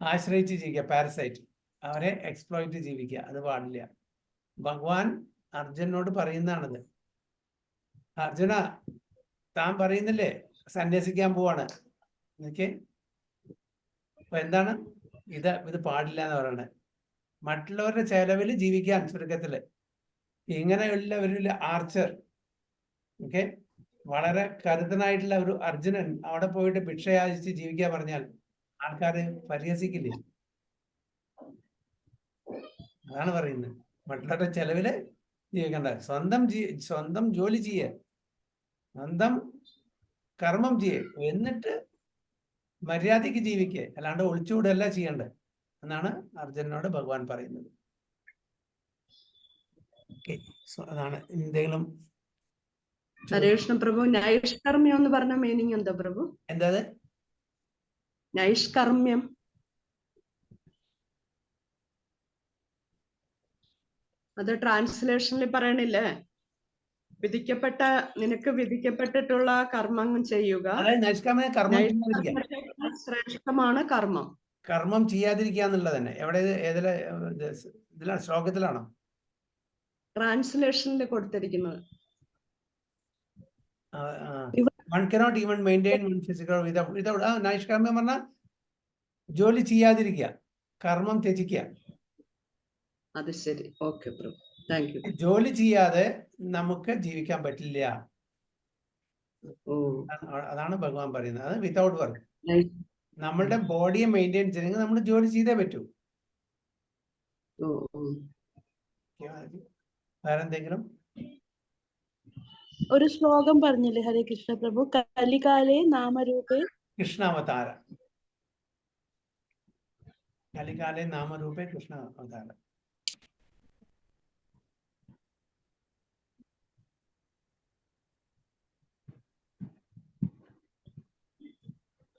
ആശ്രയിച്ച് ജീവിക്കുക, പാരസൈറ്റ്, അവരെ എക്സ്പ്ലോയിറ്റ് ജീവിക്കുക, അത് പാടില്ല. ഭഗവാൻ അർജുനോട് പറയുന്നതാണത്. അർജുന, താൻ പറയുന്നില്ലേ സന്യസിക്കാൻ പോവാണ്, ഓക്കെ, അപ്പൊ എന്താണ് ഇത് പാടില്ല എന്ന് പറയണത്. മറ്റുള്ളവരുടെ ചെലവിൽ ജീവിക്കാൻ ചുരുക്കത്തില്. ഇങ്ങനെയുള്ള ഒരു ആർച്ചർ, ഓക്കെ, വളരെ കരുത്തനായിട്ടുള്ള ഒരു അർജുനൻ അവിടെ പോയിട്ട് ഭിക്ഷയാചിച്ച് ജീവിക്കാൻ പറഞ്ഞാൽ ആൾക്കാര് പരിഹസിക്കില്ലേ? അതാണ് പറയുന്നത്. മറ്റുള്ളവരുടെ ചെലവില് ജീവിക്കണ്ട, സ്വന്തം ജോലി ചെയ്യേ, സ്വന്തം കർമ്മം ചെയ്യേ, എന്നിട്ട് മര്യാദയ്ക്ക് ജീവിക്കേ, അല്ലാണ്ട് ഒളിച്ചുകൂടല്ല ചെയ്യണ്ടേ എന്നാണ് അർജുനനോട് ഭഗവാൻ പറയുന്നത്. അതാണ്. എന്തെങ്കിലും ഹരേകൃഷ്ണ പ്രഭു, നൈഷ്കർമ്മ്യം എന്ന് പറഞ്ഞ മീനിങ് എന്താ പ്രഭു? എന്താ നൈഷ്കർമ്മ്യം? അത് ട്രാൻസ്ലേഷനിൽ പറയണില്ലേ, നിനക്ക് വിധിക്കപ്പെട്ടിട്ടുള്ള കർമ്മം ചെയ്യുക, ശ്രേഷ്ഠമാണ് കർമ്മം. കർമ്മം ചെയ്യാതിരിക്കുക എന്നുള്ളത് തന്നെ. എവിടെ, ഇതിലാണ്, ശ്ലോകത്തിലാണോ? ട്രാൻസ്ലേഷനിൽ കൊടുത്തിരിക്കുന്നത്. One cannot even maintain one physical without നൈഷ്കർമ്മ്യം പറഞ്ഞാൽ ജോലി ചെയ്യാതിരിക്കുക, കർമ്മം ത്യജിക്കുക. അത് ശരി, ഓക്കെ പ്രഭു, താങ്ക് യു. ജോലി ചെയ്യാതെ നമുക്ക് ജീവിക്കാൻ പറ്റില്ല, അതാണ് ഭഗവാൻ പറയുന്നത്. അത് വിതൗട്ട് വർക്ക്. നമ്മളുടെ ബോഡിയെ മെയിൻറ്റെയിൻ ചെയ്യണമെങ്കിൽ നമ്മൾ ജോലി ചെയ്തേ പറ്റൂ. വേറെന്തെങ്കിലും? ഒരു ശ്ലോകം പറഞ്ഞില്ലേ ഹരേ കൃഷ്ണ പ്രഭു, കലികാലേ നാമരൂപേ കൃഷ്ണാവതാര, കലികാലേ നാമരൂപേ കൃഷ്ണ അവതാര.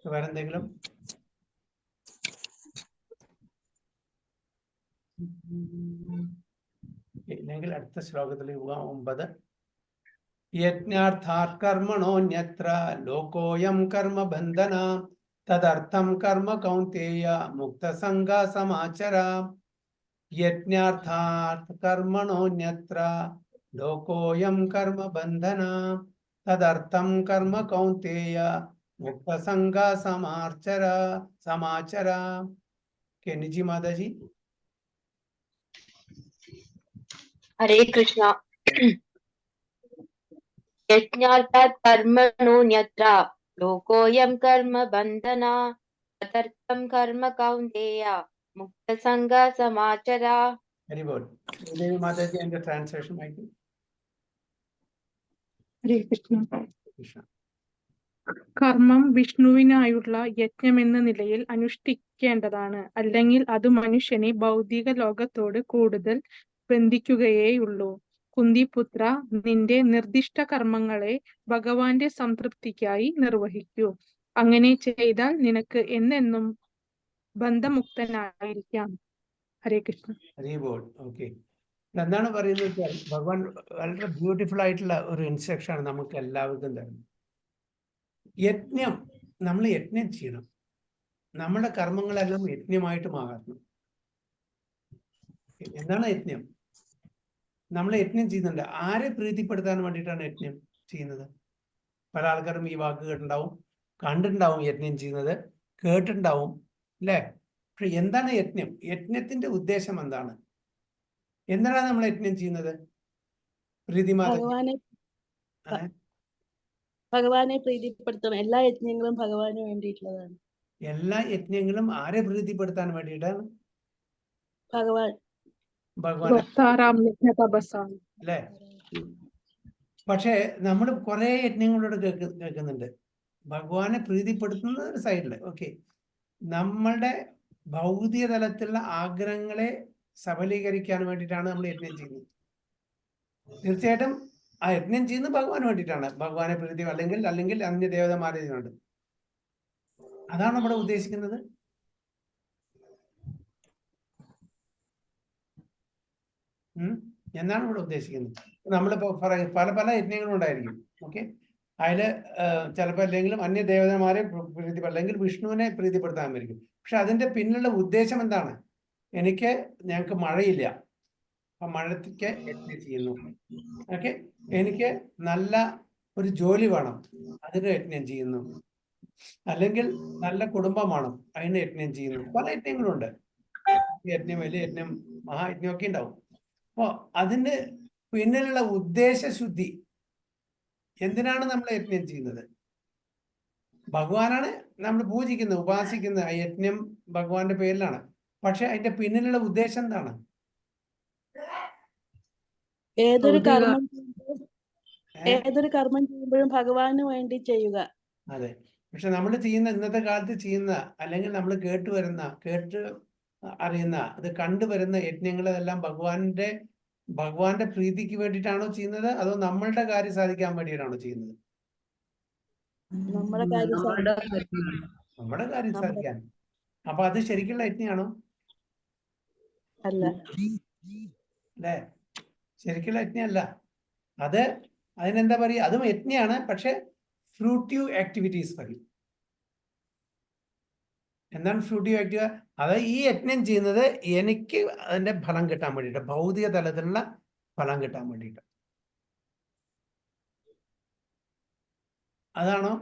വേറെന്തെങ്കിലും? ഇല്ലെങ്കിൽ അടുത്ത ശ്ലോകത്തിലേക്ക് പോകാം. 9. യജ്ഞാർത്ഥാത് കർമ്മണോന്യത്ര ലോകോയം കർമ്മ ബന്ധന തദർത്ഥം കർമ്മ കൗന്തേയ മുക്തസംഗ സമാചര. യജ്ഞാർത്ഥാത് കർമ്മണോന്യത്ര ലോകോയം കർമ്മ ബന്ധന തദർത്ഥം കർമ്മ കൗന്തേയ മുക്തസംഗ സമാചര. നിജി മാതാജി. ഹരേ കൃഷ്ണ. യജ്ഞാർത്ഥാത് കർമ്മണോന്യത്ര ലോകോയം കർമ്മ ബന്ധന തദർത്ഥം കർമ്മ കൗന്ദേയ മുക്തസംഗ സമാചര. Very good. ശ്രീദേവി മാതാജി അതിന്റെ ട്രാൻസ്ലേഷൻ വായിക്കും. ഹരേ കൃഷ്ണ. കൃഷ്ണ. കർമ്മം വിഷ്ണുവിനായുള്ള യജ്ഞമെന്ന നിലയിൽ അനുഷ്ഠിക്കേണ്ടതാണ്. അല്ലെങ്കിൽ അത് മനുഷ്യനെ ഭൗതിക ലോകത്തോട് കൂടുതൽ ബന്ധിക്കുകയേയുള്ളൂ. കുന്തിപുത്ര, നിന്റെ നിർദ്ദിഷ്ട കർമ്മങ്ങളെ ഭഗവാന്റെ സംതൃപ്തിക്കായി നിർവഹിക്കൂ. അങ്ങനെ ചെയ്താൽ നിനക്ക് എന്നെന്നും ബന്ധമുക്തനായിരിക്കാം. Hare Krishna. Very good. Okay. എന്താണ് പറയുന്നത് വെച്ചാൽ ഭഗവാൻ വളരെ ബ്യൂട്ടിഫുൾ ആയിട്ടുള്ള ഒരു ഇൻസ്ട്രക്ഷൻ ആണ് നമുക്ക് എല്ലാവർക്കും തരുന്നത്. യജ്ഞം, നമ്മൾ യജ്ഞം ചെയ്യണം. നമ്മുടെ കർമ്മങ്ങളെല്ലാം യജ്ഞമായിട്ട് മാറണം. എന്താണ് യജ്ഞം? നമ്മൾ യജ്ഞം ചെയ്യുന്നുണ്ട്. ആരെ പ്രീതിപ്പെടുത്താൻ വേണ്ടിയിട്ടാണ് യജ്ഞം ചെയ്യുന്നത്? പല ആൾക്കാരും ഈ വാക്ക് കേട്ടിട്ടുണ്ടാവും, കണ്ടിട്ടുണ്ടാവും യജ്ഞം ചെയ്യുന്നത്, കേട്ടിട്ടുണ്ടാവും, അല്ലേ? പക്ഷെ എന്താണ് യജ്ഞം? യജ്ഞത്തിന്റെ ഉദ്ദേശം എന്താണ്? എന്താണ് നമ്മൾ യജ്ഞം ചെയ്യുന്നത്? ഭഗവാനെ പ്രീതിപ്പെടുത്തണം. എല്ലാ യജ്ഞങ്ങളും ഭഗവാന് വേണ്ടിയിട്ടുള്ളതാണ്. എല്ലാ യജ്ഞങ്ങളും ആരെ പ്രീതിപ്പെടുത്താൻ വേണ്ടിയിട്ടാണ്? ഭഗവാൻ. അല്ലേ? പക്ഷേ നമ്മൾ കുറെ യജ്ഞങ്ങളോട് കേൾക്കുന്നുണ്ട്. ഭഗവാനെ പ്രീതിപ്പെടുത്തുന്ന ഒരു സൈഡില് ഓക്കെ, നമ്മളുടെ ഭൗതിക തലത്തിലുള്ള ആഗ്രഹങ്ങളെ സഫലീകരിക്കാൻ വേണ്ടിയിട്ടാണ് നമ്മൾ യജ്ഞം ചെയ്യുന്നത്. തീർച്ചയായിട്ടും ആ യജ്ഞം ചെയ്യുന്നത് ഭഗവാന് വേണ്ടിയിട്ടാണ്. ഭഗവാനെ പ്രീതി അല്ലെങ്കിൽ അന്യ ദേവതമാരെ ചെയ്യുന്നുണ്ട്. അതാണ് നമ്മുടെ ഉദ്ദേശിക്കുന്നത്. എന്താണ് ഇവിടെ ഉദ്ദേശിക്കുന്നത്? നമ്മളിപ്പോ പല പല യജ്ഞങ്ങളും ഉണ്ടായിരിക്കും. ഓക്കെ, അതില് ചിലപ്പോൾ അല്ലെങ്കിലും അന്യ ദേവതമാരെ അല്ലെങ്കിൽ വിഷ്ണുവിനെ പ്രീതിപ്പെടുത്താമായിരിക്കും. പക്ഷെ അതിന്റെ പിന്നിലുള്ള ഉദ്ദേശം എന്താണ്? ഞങ്ങൾക്ക് മഴയില്ല, അപ്പൊ മഴയ്ക്ക് യജ്ഞം ചെയ്യുന്നു. ഓക്കെ, എനിക്ക് നല്ല ഒരു ജോലി വേണം, അതിന് യജ്ഞം ചെയ്യുന്നു. അല്ലെങ്കിൽ നല്ല കുടുംബം വേണം, അതിന് യജ്ഞം ചെയ്യുന്നു. പല യജ്ഞങ്ങളുണ്ട്. യജ്ഞം, വലിയ യജ്ഞം, മഹായജ്ഞമൊക്കെ ഉണ്ടാവും. അപ്പോ അതിന്റെ പിന്നിലുള്ള ഉദ്ദേശശുദ്ധി, എന്തിനാണ് നമ്മൾ യജ്ഞം ചെയ്യുന്നത്? ഭഗവാനാണ് നമ്മൾ പൂജിക്കുന്നത്, ഉപാസിക്കുന്നത്. ആ യജ്ഞം ഭഗവാന്റെ പേരിലാണ്. പക്ഷെ അതിന്റെ പിന്നിലുള്ള ഉദ്ദേശം എന്താണ്? ഏതൊരു കർമ്മം ചെയ്യുമ്പോഴും ഭഗവാന് വേണ്ടി ചെയ്യുക. അതെ. പക്ഷെ നമ്മൾ ചെയ്യുന്ന, ഇന്നത്തെ കാലത്ത് ചെയ്യുന്ന, അല്ലെങ്കിൽ നമ്മൾ കേട്ട് അറിയുന്ന, അത് കണ്ടുവരുന്ന യജ്ഞങ്ങളെല്ലാം ഭഗവാന്റെ പ്രീതിക്ക് വേണ്ടിയിട്ടാണോ ചെയ്യുന്നത്, അതോ നമ്മളുടെ കാര്യം സാധിക്കാൻ വേണ്ടിയിട്ടാണോ ചെയ്യുന്നത്? നമ്മുടെ കാര്യം സാധിക്കാൻ. അപ്പൊ അത് ശരിക്കുള്ള യജ്ഞയാണോ? അല്ല. അല്ലേ? ശരിക്കുള്ള യജ്ഞമല്ല അത്. അതിനെന്താ പറയുക? അതും യജ്ഞയാണ്, പക്ഷെ ഫ്രൂട്ടീവ് ആക്ടിവിറ്റീസ് പറയും. എന്താണ് ഫ്രൂട്ടീവ് ആക്ടിവിറ്റി? അത് ഈ യജ്ഞം ചെയ്യുന്നത് എനിക്ക് അതിന്റെ ഫലം കിട്ടാൻ വേണ്ടിയിട്ട്, ഭൗതിക തലത്തിലുള്ള ഫലം കിട്ടാൻ വേണ്ടിയിട്ട്. അതാണോ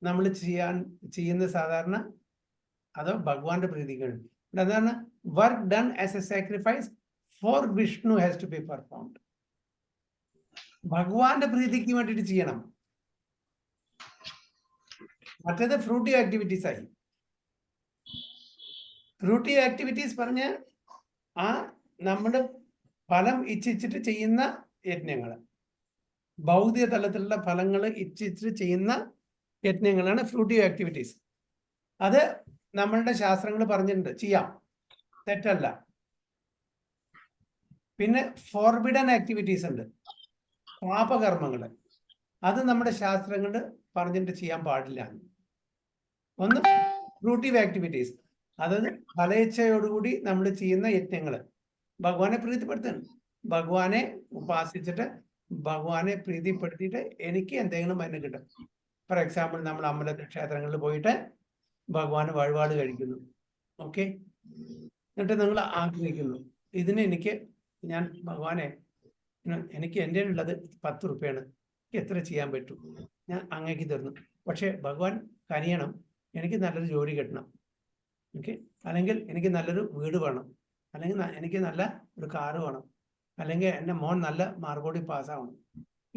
നമ്മൾ ചെയ്യുന്ന സാധാരണ? അതോ ഭഗവാന്റെ പ്രീതിക്ക് വേണ്ടി? അതാണ് work done as a sacrifice for Vishnu has to be performed. ഭഗവാന്റെ പ്രീതിക്ക് വേണ്ടിയിട്ട് ചെയ്യണം. മറ്റേത് ഫ്രൂട്ടീവ് ആക്ടിവിറ്റീസ് ആയി. ഫ്രൂട്ടീവ് ആക്ടിവിറ്റീസ് പറഞ്ഞ നമ്മുടെ ഫലം ഇച്ഛിച്ചിട്ട് ചെയ്യുന്ന യജ്ഞങ്ങൾ, ഭൗതിക തലത്തിലുള്ള ഫലങ്ങൾ ഇച്ഛിച്ചിട്ട് ചെയ്യുന്ന യജ്ഞങ്ങളാണ് ഫ്രൂട്ടീവ് ആക്ടിവിറ്റീസ്. അത് നമ്മളുടെ ശാസ്ത്രങ്ങൾ പറഞ്ഞിട്ടുണ്ട്, ചെയ്യാം, തെറ്റല്ല. പിന്നെ ഫോർബിഡൻ ആക്ടിവിറ്റീസ് ഉണ്ട്, പാപകർമ്മങ്ങൾ. അത് നമ്മുടെ ശാസ്ത്രങ്ങൾ പറഞ്ഞിട്ട് ചെയ്യാൻ പാടില്ല. ഒന്ന് ഫ്രൂട്ടീവ് ആക്ടിവിറ്റീസ്, അതായത് ഫലേച്ഛയോടുകൂടി നമ്മൾ ചെയ്യുന്ന യജ്ഞങ്ങൾ, ഭഗവാനെ പ്രീതിപ്പെടുത്തുന്നു. ഭഗവാനെ ഉപാസിച്ചിട്ട് ഭഗവാനെ പ്രീതിപ്പെടുത്തിയിട്ട് എനിക്ക് എന്തെങ്കിലും അതിന് കിട്ടും. ഫോർ എക്സാമ്പിൾ, നമ്മൾ അമ്പലത്തിൽ ക്ഷേത്രങ്ങളിൽ പോയിട്ട് ഭഗവാന് വഴിപാട് കഴിക്കുന്നു. ഓക്കെ, എന്നിട്ട് നിങ്ങൾ ആഗ്രഹിക്കുന്നു, ഞാൻ ഭഗവാനെ, എനിക്ക് എൻ്റെ ഉള്ളത് 10 റുപ്യാണ്, എനിക്ക് എത്ര ചെയ്യാൻ പറ്റും, ഞാൻ അങ്ങേക്ക് തരുന്നു. പക്ഷെ ഭഗവാൻ കനിയണം, എനിക്ക് നല്ലൊരു ജോലി കിട്ടണം, ഓക്കെ, അല്ലെങ്കിൽ എനിക്ക് നല്ലൊരു വീട് വേണം, അല്ലെങ്കിൽ എനിക്ക് നല്ല ഒരു കാറ് വേണം. അല്ലെങ്കിൽ എൻ്റെ മോൻ നല്ല മാർക്കോടി പാസ്സാവണം.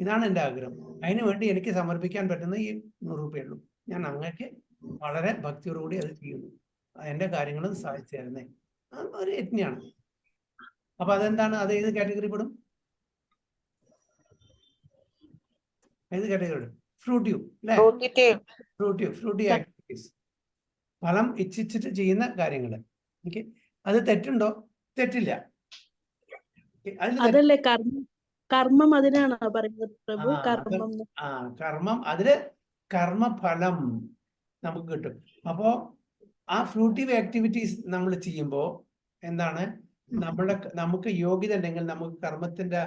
ഇതാണ് എൻ്റെ ആഗ്രഹം. അതിനു വേണ്ടി എനിക്ക് സമർപ്പിക്കാൻ പറ്റുന്ന ഈ 100 രൂപയുള്ളൂ. ഞാൻ അങ്ങക്ക് വളരെ ഭക്തിയോടുകൂടി അത് ചെയ്യുന്നു. എൻ്റെ കാര്യങ്ങളും സാധിച്ചു തരുന്നേ ഒരു യജ്ഞയാണ്. അപ്പൊ അതെന്താണ്? അത് ഏത് കാറ്റഗറി പെടും? ഏത് കാറ്റഗറി? ഫ്രൂട്ടീവ് അല്ലേ? ഫ്രൂട്ടീവ് ആക്ടിവിറ്റീസ്, ഫലം ഇച്ഛിച്ചിട്ട് ചെയ്യുന്ന കാര്യങ്ങൾ. ഓക്കെ, അത് തെറ്റുണ്ടോ? തെറ്റില്ല. അതല്ലേ കർമ്മം അതിനാണോ പറയുന്നത് പ്രഭു? കർമ്മം കർമ്മം, അതില് കർമ്മഫലം നമുക്ക് കിട്ടും. അപ്പോ ആ ഫ്രൂട്ടീവ് ആക്ടിവിറ്റീസ് നമ്മൾ ചെയ്യുമ്പോ എന്താണ്, നമുക്ക് യോഗ്യത ഉണ്ടെങ്കിൽ, നമുക്ക് കർമ്മത്തിന്റെ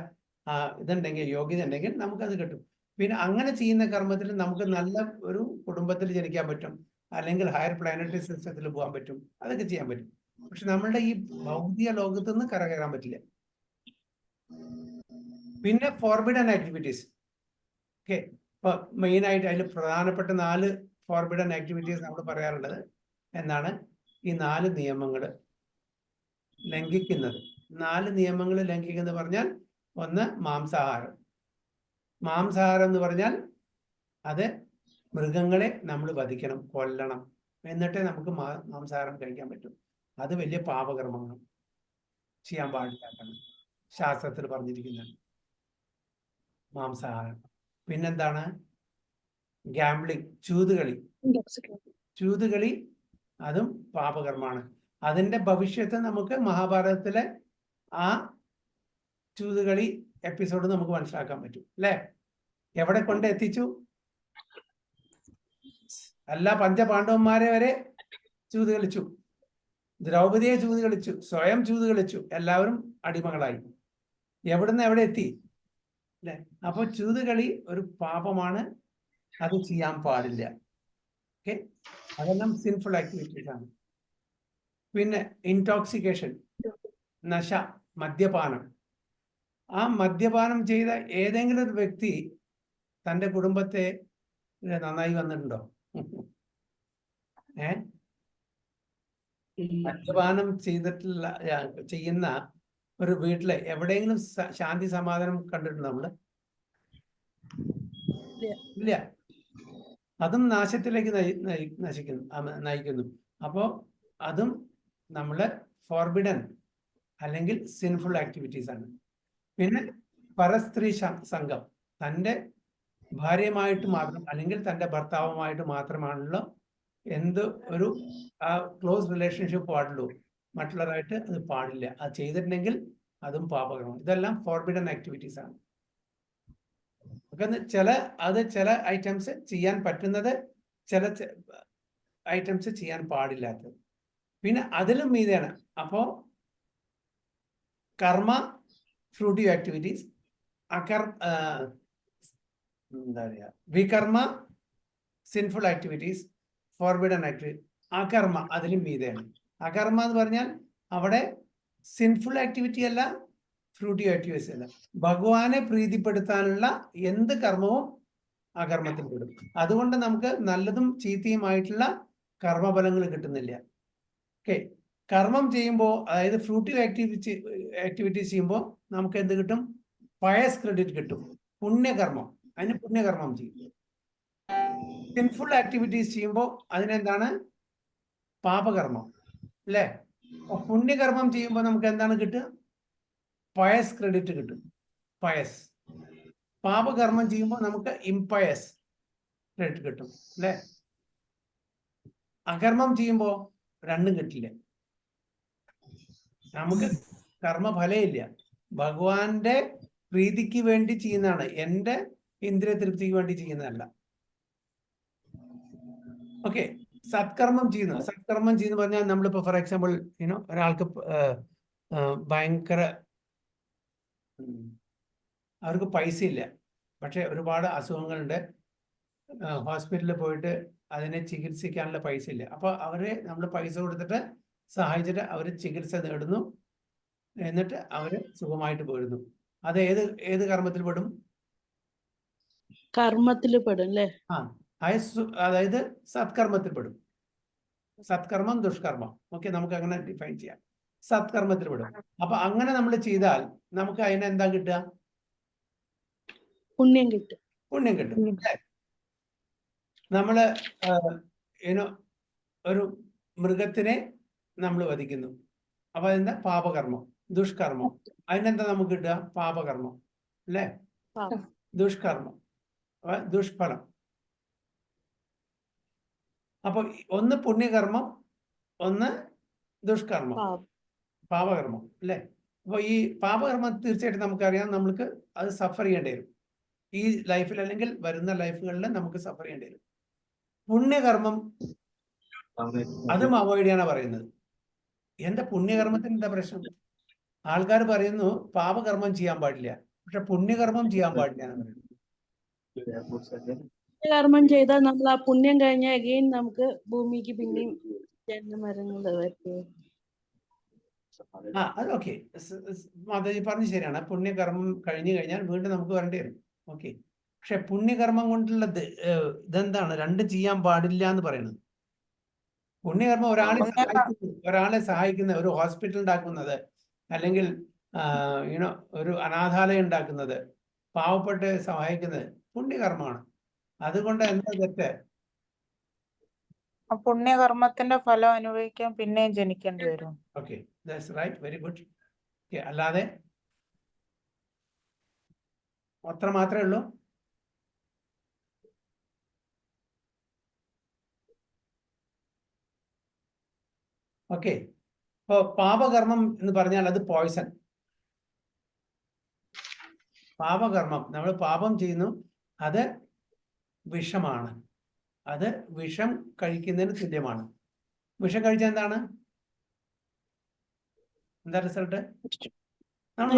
ഇതുണ്ടെങ്കിൽ, യോഗ്യത ഉണ്ടെങ്കിൽ നമുക്കത് കിട്ടും. പിന്നെ അങ്ങനെ ചെയ്യുന്ന കർമ്മത്തിൽ നമുക്ക് നല്ല ഒരു കുടുംബത്തിൽ ജനിക്കാൻ പറ്റും, അല്ലെങ്കിൽ ഹയർ പ്ലാനറ്ററി സിസ്റ്റത്തിൽ പോകാൻ പറ്റും, അതൊക്കെ ചെയ്യാൻ പറ്റും. പക്ഷെ നമ്മളുടെ ഈ ഭൗതിക ലോകത്ത് നിന്ന് കരകയറാൻ പറ്റില്ല. പിന്നെ ഫോർബിഡൻ ആക്ടിവിറ്റീസ്. ഓക്കെ, ഇപ്പൊ മെയിൻ ആയിട്ട് അതിൽ പ്രധാനപ്പെട്ട 4 ഫോർബിഡൻ ആക്ടിവിറ്റീസ് നമ്മൾ പറയാറുള്ളത് എന്താണ്? ഈ 4 നിയമങ്ങൾ ലംഘിക്കുന്നത്. 4 നിയമങ്ങൾ ലംഘിക്കുന്നത് പറഞ്ഞാൽ, ഒന്ന് മാംസാഹാരം. മാംസാഹാരം എന്ന് പറഞ്ഞാൽ അത് മൃഗങ്ങളെ നമ്മൾ വധിക്കണം, കൊല്ലണം, എന്നിട്ടേ നമുക്ക് മാംസാഹാരം കഴിക്കാൻ പറ്റും. അത് വലിയ പാപകർമ്മങ്ങൾ, ചെയ്യാൻ പാടില്ലാത്തതാണ്, ശാസ്ത്രത്തിൽ പറഞ്ഞിരിക്കുന്നത് മാംസാഹാരം. പിന്നെന്താണ്? ഗാംബ്ലിംഗ്, ചൂതുകളി, അതും പാപകർമ്മമാണ്. അതിന്റെ ഭവിഷ്യത്ത് നമുക്ക് മഹാഭാരതത്തിലെ ആ ചൂതുകളി എപ്പിസോഡ് നമുക്ക് മനസ്സിലാക്കാൻ പറ്റും അല്ലെ? എവിടെ കൊണ്ട് എത്തിച്ചു? എല്ലാ പഞ്ചപാണ്ഡവന്മാരെ വരെ ചൂത് കളിച്ചു, ദ്രൗപദിയെ ചൂത് കളിച്ചു, സ്വയം ചൂത് കളിച്ചു, എല്ലാവരും അടിമകളായി. എവിടുന്ന് എവിടെ എത്തി അല്ലെ? അപ്പൊ ചൂതുകളി ഒരു പാപമാണ്, അത് ചെയ്യാൻ പാടില്ല. ഓക്കെ, അതെല്ലാം സിൻഫുൾ ആക്ടിവിറ്റീസ് ആണ്. പിന്നെ ഇൻടോക്സിക്കേഷൻ, നശ, മദ്യപാനം. ആ മദ്യപാനം ചെയ്ത ഏതെങ്കിലും ഒരു വ്യക്തി തൻ്റെ കുടുംബത്തെ നന്നായി വന്നിട്ടുണ്ടോ? മദ്യപാനം ചെയ്യുന്ന ഒരു വീട്ടിലെ എവിടെയെങ്കിലും ശാന്തി സമാധാനം കണ്ടിട്ടുണ്ടോ നമ്മള്? ഇല്ല. അതും നാശത്തിലേക്ക് നയിക്കുന്നു. അപ്പോ അതും നമ്മള് ഫോർബിഡൻ അല്ലെങ്കിൽ സിൻഫുൾ ആക്ടിവിറ്റീസ് ആണ്. പിന്നെ പരസ്ത്രീ സംഘം, തൻ്റെ ഭാര്യയുമായിട്ട് മാത്രം അല്ലെങ്കിൽ തൻ്റെ ഭർത്താവുമായിട്ട് മാത്രമാണല്ലോ എന്ത് ഒരു ക്ലോസ് റിലേഷൻഷിപ്പ് പാടുള്ളൂ, മറ്റുള്ളവരായിട്ട് അത് പാടില്ല. അത് ചെയ്തിട്ടുണ്ടെങ്കിൽ അതും പാപകരമാണ്. ഇതെല്ലാം ഫോർബിഡൻ ആക്ടിവിറ്റീസ് ആണ്. ചില ഐറ്റംസ് ചെയ്യാൻ പറ്റുന്നത്, ചില ഐറ്റംസ് ചെയ്യാൻ പാടില്ലാത്തത്. പിന്നെ അതിലും മീതെയാണ്. അപ്പോ കർമ്മ, ഫ്രൂട്ടീവ് ആക്ടിവിറ്റീസ്, എന്താ പറയുക, വികർമ്മ, സിൻഫുൾ ആക്ടിവിറ്റീസ്, ഫോർബിഡൻ ആക്ടിവിറ്റി. അകർമ്മ അതിലും മീതെയാണ്. അകർമ്മ എന്ന് പറഞ്ഞാൽ അവിടെ സിൻഫുൾ ആക്ടിവിറ്റി അല്ല, ഫ്രൂട്ടീവ് ആക്ടിവിറ്റീസ് അല്ല. ഭഗവാനെ പ്രീതിപ്പെടുത്താനുള്ള എന്ത് കർമ്മവും അകർമ്മത്തിൽ പെടും. അതുകൊണ്ട് നമുക്ക് നല്ലതും ചീത്തയുമായിട്ടുള്ള കർമ്മഫലങ്ങൾ കിട്ടുന്നില്ല. ഓക്കെ, കർമ്മം ചെയ്യുമ്പോൾ, അതായത് ഫ്രൂട്ടീവ് ആക്ടിവിറ്റീസ് ചെയ്യുമ്പോൾ നമുക്ക് എന്ത് കിട്ടും? പയസ് ക്രെഡിറ്റ് കിട്ടും, പുണ്യകർമ്മം. അതിന് പുണ്യകർമ്മം ചെയ്യും. സിൻഫുൾ ആക്ടിവിറ്റീസ് ചെയ്യുമ്പോൾ അതിനെന്താണ്? പാപകർമ്മം അല്ലേ? പുണ്യകർമ്മം ചെയ്യുമ്പോൾ നമുക്ക് എന്താണ് കിട്ടുക? പയസ് ക്രെഡിറ്റ് കിട്ടും, പയസ്. പാപകർമ്മം ചെയ്യുമ്പോൾ നമുക്ക് ഇംപയസ് ക്രെഡിറ്റ് കിട്ടും അല്ലേ? അകർമ്മം ചെയ്യുമ്പോൾ രണ്ടും കിട്ടില്ല. നമുക്ക് കർമ്മഫലമില്ല. ഭഗവാന്റെ പ്രീതിക്ക് വേണ്ടി ചെയ്യുന്നതാണ്, എൻ്റെ ഇന്ദ്രിയ തൃപ്തിക്ക് വേണ്ടി ചെയ്യുന്നതല്ല. ഓക്കെ, സത്കർമ്മം ചെയ്യുന്നു പറഞ്ഞാൽ നമ്മളിപ്പോ ഫോർ എക്സാമ്പിൾ ഒരാൾക്ക് ഭയങ്കര അവർക്ക് പൈസ ഇല്ല, പക്ഷെ ഒരുപാട് അസുഖങ്ങളുണ്ട്, ഹോസ്പിറ്റലിൽ പോയിട്ട് അതിനെ ചികിത്സിക്കാനുള്ള പൈസ ഇല്ല. അപ്പോൾ അവരെ നമ്മൾ പൈസ കൊടുത്തിട്ട് സഹായിച്ചിട്ട് അവർ ചികിത്സ നേടുന്നു, എന്നിട്ട് അവർ സുഖമായിട്ട് പോരുന്നു. അത് ഏത് കർമ്മത്തിൽ പെടും? കർമ്മത്തിൽ പെടും അല്ലേ? അതായത് സത്കർമ്മത്തിൽ പെടും. സത്കർമ്മം, ദുഷ്കർമ്മം. ഓക്കെ, നമുക്ക് അങ്ങനെ ഡിഫൈൻ ചെയ്യാം. സത്കർമ്മത്തിൽ വിടും. അപ്പൊ അങ്ങനെ നമ്മൾ ചെയ്താൽ നമുക്ക് അതിന് എന്താ കിട്ടുക? പുണ്യം കിട്ടും. പുണ്യം കിട്ടും. നമ്മള് ഒരു മൃഗത്തിനെ നമ്മൾ വധിക്കുന്നു. അപ്പൊ അതെന്താ? പാപകർമ്മം, ദുഷ്കർമ്മം. അതിനെന്താ നമുക്ക് കിട്ടുക? പാപകർമ്മം അല്ലേ? ദുഷ്കർമ്മം, ദുഷ്ഫലം. അപ്പൊ ഒന്ന് പുണ്യകർമ്മം, ഒന്ന് ദുഷ്കർമ്മം, പാപകർമ്മം അല്ലേ? അപ്പൊ ഈ പാപകർമ്മം തീർച്ചയായിട്ടും നമുക്കറിയാം, നമ്മൾക്ക് അത് സഫർ ചെയ്യേണ്ടി വരും ഈ ലൈഫിൽ, അല്ലെങ്കിൽ വരുന്ന ലൈഫുകളിൽ നമുക്ക് സഫർ ചെയ്യേണ്ടി വരും. പുണ്യകർമ്മം അതും അവോയ്ഡ് ചെയ്യാനാ പറയുന്നത്. എന്റെ പുണ്യകർമ്മത്തിന് എന്താ പ്രശ്നം? ആൾക്കാർ പറയുന്നു പാപകർമ്മം ചെയ്യാൻ പാടില്ല, പക്ഷെ പുണ്യകർമ്മം ചെയ്യാൻ പാടില്ല എന്ന് പറയുന്നു. കർമ്മം ചെയ്താൽ നമ്മൾ ആ പുണ്യം കഴിഞ്ഞ അഗെയിൻ നമുക്ക് ഭൂമിക്ക് പിന്നെയും ജന്മമരങ്ങൾ വരും. അത് ഓക്കെ, മാതാജി പറഞ്ഞു ശരിയാണ്. പുണ്യകർമ്മം കഴിഞ്ഞു കഴിഞ്ഞാൽ വീണ്ടും നമുക്ക് വരേണ്ടി വരും. ഓക്കെ, പക്ഷെ പുണ്യകർമ്മം കൊണ്ടുള്ളത് ഇതെന്താണ്? രണ്ടും ചെയ്യാൻ പാടില്ല എന്ന് പറയുന്നത്. പുണ്യകർമ്മം ഒരാളെ സഹായിക്കുന്ന, ഒരു ഹോസ്പിറ്റൽ ഉണ്ടാക്കുന്നത്, അല്ലെങ്കിൽ ഒരു അനാഥാലയം ഉണ്ടാക്കുന്നത്, പാവപ്പെട്ട് സഹായിക്കുന്നത് പുണ്യകർമ്മമാണ്. അതുകൊണ്ട് എന്താ തെറ്റ്? പുണ്യകർമ്മത്തിന്റെ ഫലം അനുഭവിക്കാൻ പിന്നെയും ജനിക്കേണ്ടി വരും. Okay, that's right, very good. അല്ലാതെ അത്ര മാത്രമേ ഉള്ളൂ. ഓക്കെ, അപ്പൊ പാപകർമ്മം എന്ന് പറഞ്ഞാൽ അത് പോയ്സൺ. പാപകർമ്മം, നമ്മൾ പാപം ചെയ്യുന്നു, അത് വിഷമാണ്. അത് വിഷം കഴിക്കുന്നതിന് തുല്യമാണ്. വിഷം കഴിച്ചാൽ എന്താണ്? എന്താ റിസൾട്ട്? നമ്മൾ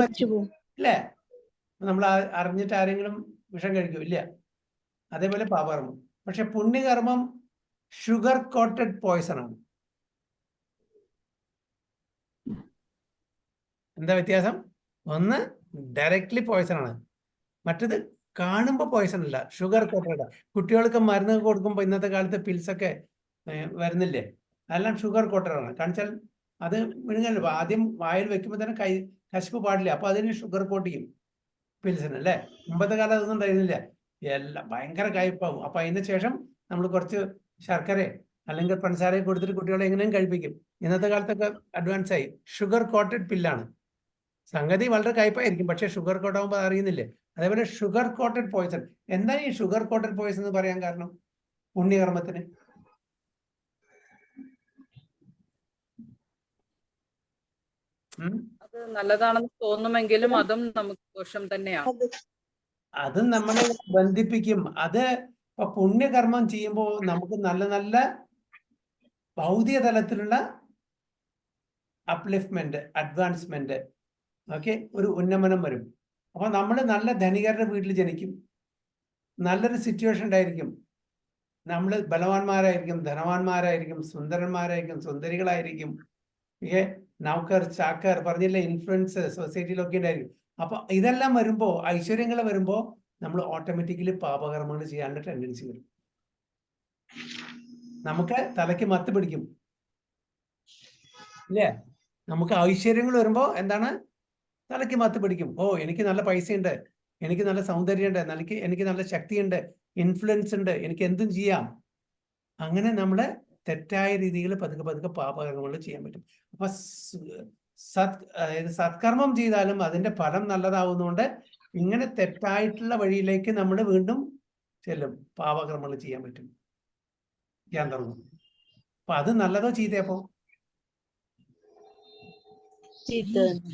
ഇല്ലേ? നമ്മൾ അറിഞ്ഞിട്ട് ആരെങ്കിലും വിഷം കഴിക്കും? ഇല്ല. അതേപോലെ പാപകർമ്മം. പക്ഷെ പുണ്യകർമ്മം ഷുഗർ കോട്ടഡ് പോയ്സൺ ആണ്. എന്താ വ്യത്യാസം? ഒന്ന് ഡയറക്ട്ലി പോയ്സൺ ആണ്, മറ്റത് കാണുമ്പോൾ പോയ്സൺ അല്ല, ഷുഗർ കോട്ടഡ്. കുട്ടികൾക്ക് മരുന്ന് കൊടുക്കുമ്പോൾ ഇന്നത്തെ കാലത്ത് പിൽസൊക്കെ വരുന്നില്ലേ, അതെല്ലാം ഷുഗർ കോട്ടഡ് ആണ്. കാണിച്ചാൽ അത് വിഴുങ്ങല്ലോ, ആദ്യം വായിൽ വെക്കുമ്പോൾ തന്നെ കശിപ്പ് പാടില്ല, അപ്പൊ അതിന് ഷുഗർ കോട്ട് ചെയ്യും പിൽസിന് അല്ലേ. മുമ്പത്തെ കാലം അതൊന്നും ഉണ്ടായിരുന്നില്ല, എല്ലാം ഭയങ്കര കയ്പാവും. അപ്പൊ അതിന് ശേഷം നമ്മൾ കുറച്ച് ശർക്കര അല്ലെങ്കിൽ പഞ്ചസാരയെ കൊടുത്തിട്ട് കുട്ടികളെ എങ്ങനെയും കഴിപ്പിക്കും. ഇന്നത്തെ കാലത്തൊക്കെ അഡ്വാൻസ് ആയി, ഷുഗർ കോട്ടഡ് പില്ലാണ്. സംഗതി വളരെ കയ്പായിരിക്കും, പക്ഷെ ഷുഗർ കോട്ട് ആകുമ്പോൾ അറിയുന്നില്ലേ. അതേപോലെ ഷുഗർ കോട്ടഡ് പോയ്സൺ. എന്താ ഈ ഷുഗർ കോട്ടഡ് പോയ്സൺ എന്ന് പറയാൻ കാരണം? പുണ്യകർമ്മത്തിന് അത് നല്ലതാണെന്ന് തോന്നുമെങ്കിലും അതും നമുക്ക് ദോഷം തന്നെയാണ്. അതും നമ്മളെ ബന്ധിപ്പിക്കും. അത് ഇപ്പൊ പുണ്യകർമ്മം ചെയ്യുമ്പോൾ നമുക്ക് നല്ല നല്ല ഭൗതിക തലത്തിലുള്ള അപ്ലിഫ്റ്റ്മെന്റ്, അഡ്വാൻസ്മെന്റ്, ഓക്കെ, ഒരു ഉന്നമനം വരും. അപ്പൊ നമ്മൾ നല്ല ധനികരുടെ വീട്ടിൽ ജനിക്കും, നല്ലൊരു സിറ്റുവേഷൻ ഉണ്ടായിരിക്കും, നമ്മൾ ബലവാന്മാരായിരിക്കും, ധനവാന്മാരായിരിക്കും, സുന്ദരന്മാരായിരിക്കും, സുന്ദരികളായിരിക്കും. നൗക്കർ, ചാക്കർ പറഞ്ഞില്ലേ, ഇൻഫ്ലുവൻസ് സൊസൈറ്റിയിലൊക്കെ ഉണ്ടായിരിക്കും. അപ്പൊ ഇതെല്ലാം വരുമ്പോ, ഐശ്വര്യങ്ങൾ വരുമ്പോ നമ്മൾ ഓട്ടോമാറ്റിക്കലി പാപകർമ്മങ്ങൾ ചെയ്യാനുള്ള ടെൻഡൻസി വരും. നമുക്ക് തലയ്ക്ക് മത്ത് പിടിക്കും ഇല്ലേ? നമുക്ക് ഐശ്വര്യങ്ങൾ വരുമ്പോ എന്താണ്? തലയ്ക്ക് മത്ത് പിടിക്കും. ഓ, എനിക്ക് നല്ല പൈസയുണ്ട്, എനിക്ക് നല്ല സൗന്ദര്യമുണ്ട്, എനിക്ക് നല്ല ശക്തിയുണ്ട്, ഇൻഫ്ലുവൻസ് ഉണ്ട്, എനിക്ക് എന്തും ചെയ്യാം. അങ്ങനെ നമ്മള് തെറ്റായ രീതിയിൽ പതുക്കെ പതുക്കെ പാപകർമ്മങ്ങൾ ചെയ്യാൻ പറ്റും. അപ്പൊ സത്കർമ്മം ചെയ്താലും അതിന്റെ ഫലം നല്ലതാവുന്നതുകൊണ്ട് ഇങ്ങനെ തെറ്റായിട്ടുള്ള വഴിയിലേക്ക് നമ്മൾ വീണ്ടും ചെല്ലും, പാപകർമ്മങ്ങൾ ചെയ്യാൻ പറ്റും, ചെയ്യാൻ തുടങ്ങും. അപ്പൊ അത് നല്ലതോ ചീത്തയപ്പോ?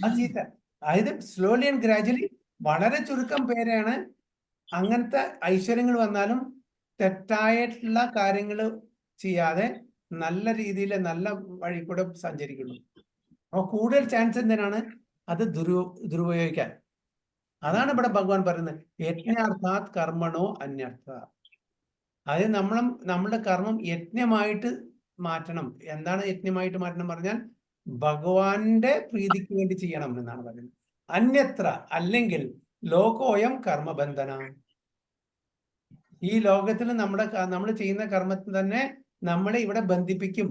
അത് ചീത്ത. അതായത് സ്ലോലി ആൻഡ് ഗ്രാജുവലി വളരെ ചുരുക്കം പേരാണ് അങ്ങനത്തെ ഐശ്വര്യങ്ങൾ വന്നാലും തെറ്റായിട്ടുള്ള കാര്യങ്ങൾ ചെയ്യാതെ നല്ല രീതിയിൽ നല്ല വഴി കൂടെ സഞ്ചരിക്കുന്നു. അപ്പൊ കൂടുതൽ ചാൻസ് എന്തിനാണ്? അത് ദുരുപയോഗിക്കാൻ. അതാണ് ഇവിടെ ഭഗവാൻ പറയുന്നത്, യജ്ഞാർത്ഥാത് കർമ്മണോ അന്യർത്ഥ. അതായത് നമ്മളുടെ കർമ്മം യജ്ഞമായിട്ട് മാറ്റണം. എന്താണ് യജ്ഞമായിട്ട് മാറ്റണം പറഞ്ഞാൽ ഭഗവാന്റെ പ്രീതിക്ക് വേണ്ടി ചെയ്യണം എന്നാണ് പറയുന്നത്. അന്യത്ര, അല്ലെങ്കിൽ ലോകോയം കർമ്മബന്ധന. ഈ ലോകത്തിൽ നമ്മൾ ചെയ്യുന്ന കർമ്മത്തിന് തന്നെ നമ്മളെ ഇവിടെ ബന്ധിപ്പിക്കും.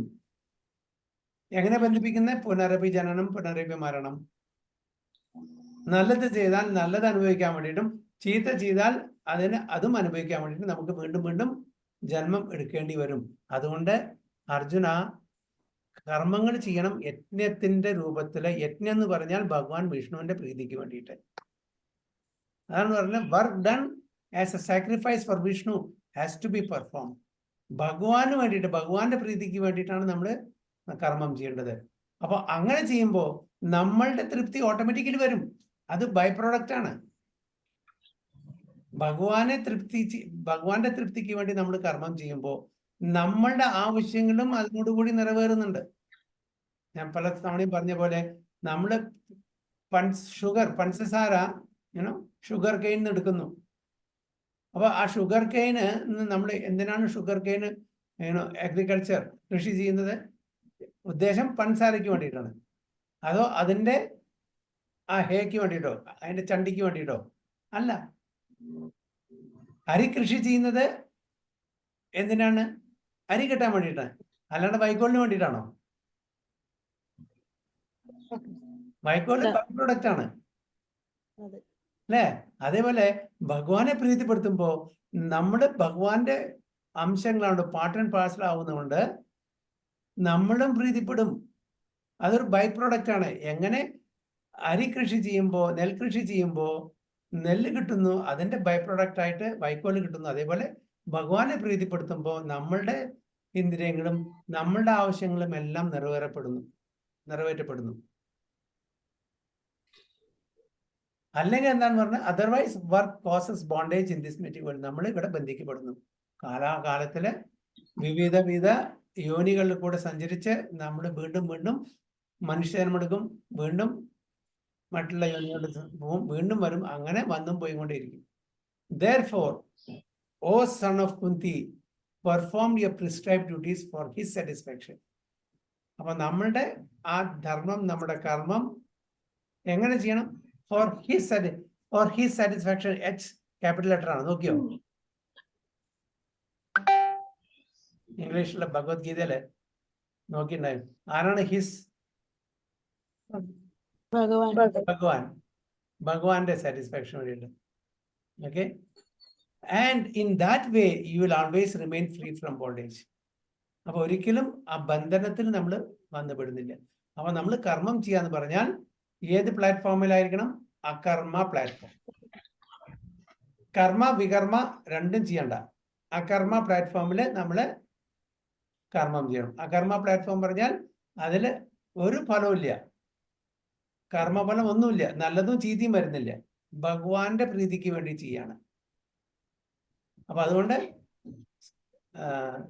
എങ്ങനെ ബന്ധിപ്പിക്കുന്നത്? പുനരഭി ജനനം, പുനരഭി മരണം. നല്ലത് ചെയ്താൽ നല്ലത് അനുഭവിക്കാൻ വേണ്ടിയിട്ടും ചീത്ത ചെയ്താൽ അതും അനുഭവിക്കാൻ വേണ്ടിയിട്ട് നമുക്ക് വീണ്ടും വീണ്ടും ജന്മം എടുക്കേണ്ടി വരും. അതുകൊണ്ട് അർജുന, കർമ്മങ്ങൾ ചെയ്യണം യജ്ഞത്തിന്റെ രൂപത്തില്. യജ്ഞം എന്ന് പറഞ്ഞാൽ ഭഗവാൻ വിഷ്ണുവിന്റെ പ്രീതിക്ക് വേണ്ടിയിട്ട്. അതാണ് പറഞ്ഞത്, work done as a sacrifice for Vishnu has to be perform. ഭഗവാന് വേണ്ടിയിട്ട്, ഭഗവാന്റെ പ്രീതിക്ക് വേണ്ടിയിട്ടാണ് നമ്മൾ കർമ്മം ചെയ്യേണ്ടത്. അപ്പൊ അങ്ങനെ ചെയ്യുമ്പോൾ നമ്മളുടെ തൃപ്തി ഓട്ടോമാറ്റിക്കലി വരും. അത് ബൈ പ്രോഡക്റ്റ് ആണ്. ഭഗവാന്റെ തൃപ്തിക്ക് വേണ്ടി നമ്മൾ കർമ്മം ചെയ്യുമ്പോൾ നമ്മളുടെ ആവശ്യങ്ങളും അതിനോടുകൂടി നിറവേറുന്നുണ്ട്. ഞാൻ പല തവണയും പറഞ്ഞ പോലെ നമ്മള് പഞ്ചസാര ഷുഗർ കെയിൻ എടുക്കുന്നു. അപ്പൊ ആ ഷുഗർ കെയിന് നമ്മൾ എന്തിനാണ് ഷുഗർ കെയിന് അഗ്രികൾച്ചർ കൃഷി ചെയ്യുന്നത്? ഉദ്ദേശം പഞ്ചസാരയ്ക്ക് വേണ്ടിയിട്ടാണ്. അതോ അതിന്റെ ആ ഹേക്ക് വേണ്ടിയിട്ടോ അതിന്റെ ചണ്ടിക്ക് വേണ്ടിയിട്ടോ? അല്ല. അരി കൃഷി ചെയ്യുന്നത് എന്തിനാണ്? അരി കിട്ടാൻ വേണ്ടിയിട്ടാണ്, അല്ലാണ്ട് വൈക്കോലിന് വേണ്ടിയിട്ടാണോ? വൈക്കോല് ബൈ പ്രോഡക്റ്റ് ആണ് അല്ലേ? അതേപോലെ ഭഗവാനെ പ്രീതിപ്പെടുത്തുമ്പോ നമ്മള് ഭഗവാന്റെ അംശങ്ങളാണ്, പാർട്ട് ആൻഡ് പാർസൽ ആവുന്നതുകൊണ്ട് നമ്മളും പ്രീതിപ്പെടും. അതൊരു ബൈ പ്രോഡക്റ്റ് ആണ്. എങ്ങനെ അരി കൃഷി ചെയ്യുമ്പോൾ, നെൽകൃഷി ചെയ്യുമ്പോൾ നെല്ല് കിട്ടുന്നു, അതിന്റെ ബൈ പ്രോഡക്റ്റ് ആയിട്ട് വൈക്കോല് കിട്ടുന്നു. അതേപോലെ ഭഗവാനെ പ്രീതിപ്പെടുത്തുമ്പോൾ നമ്മളുടെ ഇന്ദ്രിയങ്ങളും നമ്മളുടെ ആവശ്യങ്ങളും എല്ലാം നിറവേറ്റപ്പെടുന്നു. അല്ലെങ്കിൽ എന്താന്ന് പറഞ്ഞാൽ, otherwise work causes bondage in this material. നമ്മൾ ഇവിടെ ബന്ധിക്കപ്പെടുന്നു. കാലാകാലത്തില് വിവിധ യോനികളിൽ കൂടെ സഞ്ചരിച്ച് നമ്മൾ വീണ്ടും മനുഷ്യജന്മെടുക്കും, വീണ്ടും മറ്റുള്ള യോനികളുടെ പോവും, വീണ്ടും വരും. അങ്ങനെ വന്നും പോയിക്കൊണ്ടേയിരിക്കും. Therefore, O son of Kunti, perform your prescribed duties for his satisfaction. അപ്പൊ നമ്മളുടെ ആ ധർമ്മം, നമ്മുടെ കർമ്മം എങ്ങനെ ചെയ്യണം? For his satisfaction. H capital letter ആണ്. നോക്കിയോ, ഇംഗ്ലീഷിലെ ഭഗവത്ഗീതയില് നോക്കിണ്ടായും. ആരാണ് ഹിസ്? ഭഗവാന്റെ സാറ്റിസ്ഫാക്ഷൻ വേണ്ടിയിട്ട്. Okay. And in that way you will always remain free from bondage. അപ്പൊ ഒരിക്കലും ആ ബന്ധനത്തിൽ നമ്മൾ ബന്ധപ്പെടുന്നില്ല. അപ്പൊ നമ്മൾ കർമ്മം ചെയ്യാന്ന് പറഞ്ഞാൽ ഏത് പ്ലാറ്റ്ഫോമിലായിരിക്കണം? അകർമ്മ പ്ലാറ്റ്ഫോം. കർമ്മ വികർമ്മ രണ്ടും ചെയ്യണ്ട. അകർമ്മ പ്ലാറ്റ്ഫോമിൽ നമ്മൾ കർമ്മം ചെയ്യണം. അകർമ്മ പ്ലാറ്റ്ഫോം പറഞ്ഞാൽ അതില് ഒരു ഫലവും ഇല്ല, കർമ്മഫലം ഒന്നുമില്ല, നല്ലതും ചീത്തയും വരുന്നില്ല. ഭഗവാന്റെ പ്രീതിക്ക് വേണ്ടി ചെയ്യാണ്. അപ്പൊ അതുകൊണ്ട്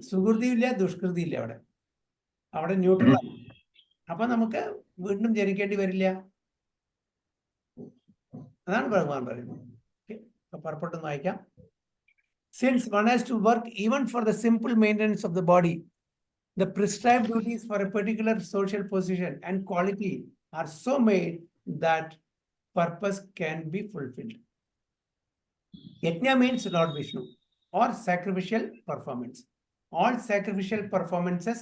സുകൃതിയില്ല, ദുഷ്കൃതിയില്ല. അവിടെ ന്യൂട്രലാണ്. അപ്പൊ നമുക്ക് വീണ്ടും ജനിക്കേണ്ടി വരില്ല. അതാണ് ഭഗവാൻ പറയുന്നത്. പുറപ്പെട്ടൊന്ന് വായിക്കാം. Since one has to work even for the simple maintenance of the body, the prescribed duties for a particular social position and quality are so made that purpose can be fulfilled. Yajna means Lord Vishnu or sacrificial performance. All sacrificial performances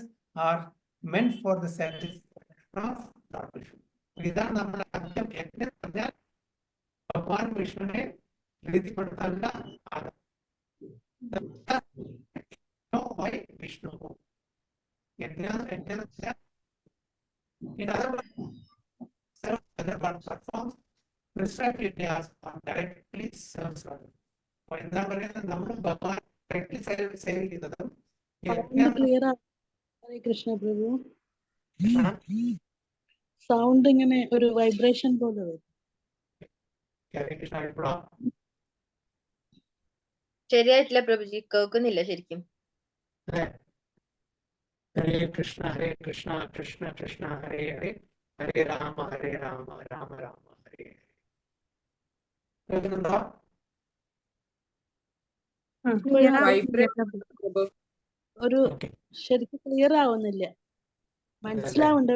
are meant for the satisfaction of Lord Vishnu. ഇതാണ് നമ്മൾ ആദ്യം യജ്ഞം പറഞ്ഞാൽ ഭഗവാൻ വിഷ്ണുവിനെ പ്രീതിപ്പെടുത്താനുള്ള Vishnu. In other words, whether one performs prescribed yajnas or directly serves Lord. അപ്പോൾ എന്താ പറയുന്നത്? നമ്മൾ ഭഗവാൻ ഡയറക്ട്ലി സേവിക്കുന്നതും ഹരേ കൃഷ്ണ പ്രഭു. സൗണ്ട് ഇങ്ങനെ ഒരു വൈബ്രേഷൻ പോലെ വരും. ശരിയായിട്ടില്ല പ്രഭുജി, കേൾക്കുന്നില്ല ശരിക്കും. ഹരേ കൃഷ്ണ കൃഷ്ണ കൃഷ്ണ ഹരേ ഹരേ, ഹരേ രാമ രാമ രാമ ഹരേ. കേൾക്കുന്നുണ്ടോ? ഒരു ശരിക്കും ക്ലിയർ ആവുന്നില്ല, മനസ്സിലാവുന്നുണ്ട്.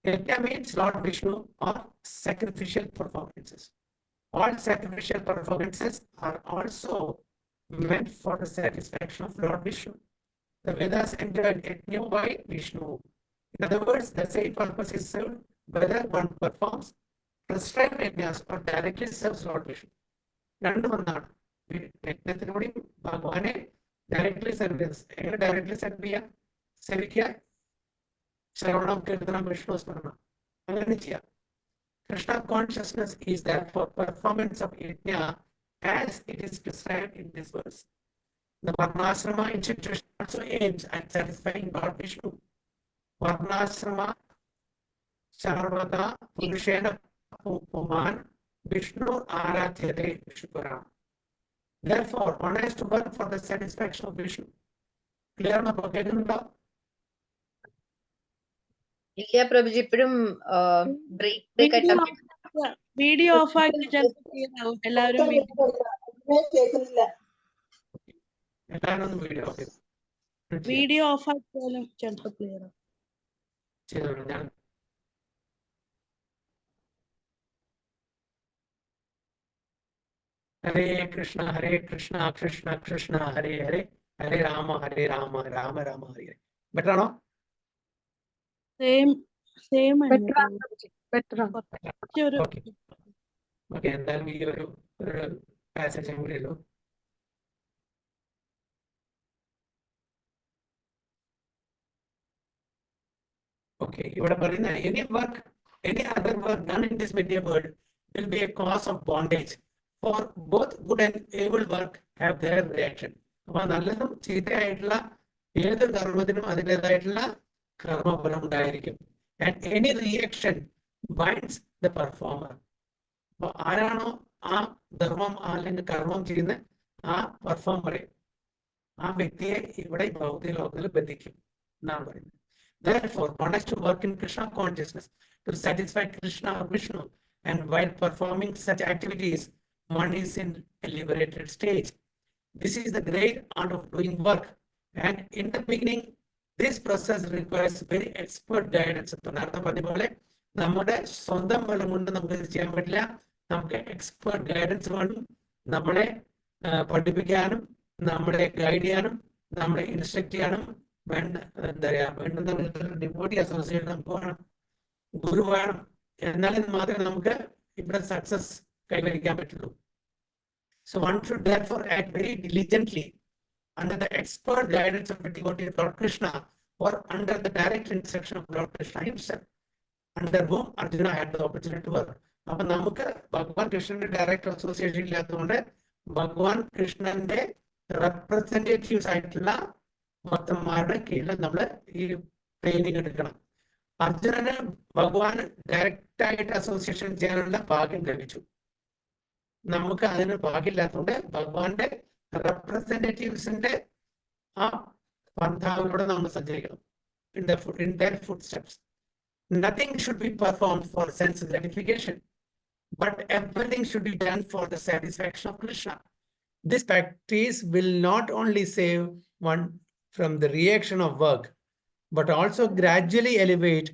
Yajna means Lord Vishnu or sacrificial performances. All sacrificial performances are also meant for the satisfaction of Lord Vishnu. The Vedas entered yajna by Vishnu. In other words, the same purpose is served whether one performs prescribed yajnas or directly serves Lord Vishnu. രണ്ടും ഒന്നാണ്. യജ്ഞത്തിലൂടെയും ഭഗവാനെ directly സേവിക്കുക, ശ്രവണം, കീർത്തനം, വിഷ്ണു സ്മരണം, അങ്ങനെ ചെയ്യാം. Krishna consciousness is therefore performance of yajna as it is prescribed in this verse. The Varnashrama institution also aims at satisfying Lord Vishnu. Varnashrama Sarvada Purushena Puman Vishnu Aradhyate Vishnupuram. Therefore, one has to work for the satisfaction of Vishnu. Clear na pagkakundo? ഇല്ല പ്രഭുജി, ഇപ്പോഴും break ആയിട്ട് video of ആക്കി ചിലപ്പോൾ clear ആവും. എല്ലാവരും video of ആക്കിയാലും ചിലപ്പോൾ clear ആവും. Hare Krishna, Krishna Krishna, Hare Hare, Hare Rama, Rama Rama, Hare Hare. Better no? Same okay, എന്തായാലും ഈ ഒരു പാസേജ് കൂടിയല്ലോ. ഓക്കെ, ഇവിടെ പറയുന്ന any other work done in this material world will be a cause of bondage. For both good and evil work have their reaction. അപ്പൊ നല്ലതും ചീത്തയായിട്ടുള്ള ഏത് കർമ്മത്തിനും അതിൻ്റെതായിട്ടുള്ള കർമ്മഫലം ഉണ്ടായിരിക്കും. And any reaction binds the performer. അപ്പൊ ആരാണോ ആ ധർമ്മം അല്ലെങ്കിൽ കർമ്മം ചെയ്യുന്ന ആ പെർഫോമറെ, ആ വ്യക്തിയെ ഇവിടെ ഭൗതിക ലോകത്തിൽ ബന്ധിക്കും എന്നാണ് പറയുന്നത്. Therefore, one has to work in Krishna consciousness to satisfy Krishna or Vishnu, and while performing such activities, one is in a liberated stage. This is the great art of doing work, and in the beginning, this process requires very expert guidance. നേരത്തെ പറഞ്ഞ പോലെ നമ്മുടെ സ്വന്തം ബലം കൊണ്ട് നമുക്ക് ഇത് ചെയ്യാൻ പറ്റില്ല. നമുക്ക് എക്സ്പേർട്ട് ഗൈഡൻസ് വേണം. നമ്മളെ പഠിപ്പിക്കാനും നമ്മളെ ഗൈഡ് ചെയ്യാനും നമ്മളെ ഇൻസ്ട്രക്ട് ചെയ്യാനും എന്താ പറയാ വേണ്ടുന്ന ഡിവോട്ടി അസോസിയേഷൻ നമുക്ക് വേണം, ഗുരു വേണം. എന്നാലും മാത്രമേ നമുക്ക് ഇവിടെ സക്സസ് കൈവരിക്കാൻ പറ്റുള്ളൂ. So one should therefore act very diligently under the expert guidance of the devotee of Lord Krishna, or under the direct instruction of Lord Krishna himself, under whom Arjuna had the opportunity to work. അപ്പൊ നമുക്ക് ഭഗവാൻ കൃഷ്ണന്റെ direct association ഇല്ലാത്തതുകൊണ്ട് ഭഗവാൻ കൃഷ്ണന്റെ representatives ആയിട്ടുള്ള ഭക്തന്മാരുടെ കീഴിൽ നമ്മൾ ഈ ട്രെയിനിങ് എടുക്കണം. അർജുനന് ഭഗവാൻ ഡയറക്റ്റ് ആയിട്ട് അസോസിയേഷൻ ചെയ്യാനുള്ള ഭാഗ്യം ലഭിച്ചു. നമുക്ക് അതിന് ഭാഗ്യമില്ലാത്തതുകൊണ്ട് ഭഗവാന്റെ റെപ്രസെന്റേറ്റീവ്സിന്റെ ആ പന്ഥാവിലൂടെ നമ്മൾ സഞ്ചരിക്കണം. In their footsteps. Nothing should be performed for sense gratification, but everything should be done for the satisfaction of Krishna. This practice will not only save one from the reaction of work, but also gradually elevate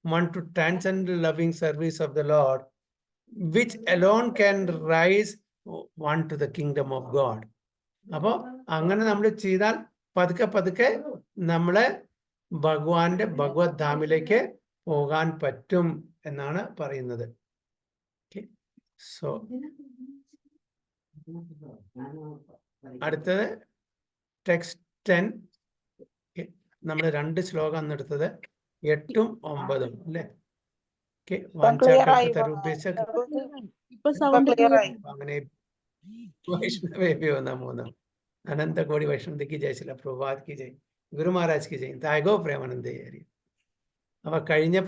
one to transcend the loving service of the Lord, which alone can rise one to the kingdom of God. അപ്പോൾ അങ്ങനെ നമ്മൾ ചെയ്താൽ പതുക്കെ പതുക്കെ നമ്മളെ ഭഗവാന്റെ ഭഗവത് ധാമിലേക്ക് പോകാൻ പറ്റും എന്നാണ് പറയുന്നത്. സോ അടുത്തത് ടെക്സ്റ്റ് 10. നമ്മൾ 2 ശ്ലോകം എന്നെടുത്തത് 8ഉം 9ഉം അല്ലേ? അങ്ങനെ വൈഷ്ണവ 3. अनंत कोटि वैष्णव की जय, शिला प्रभात की जय, गुरु महाराज की जय, तायगो प्रेमानंद. അവ കഴിഞ്ഞ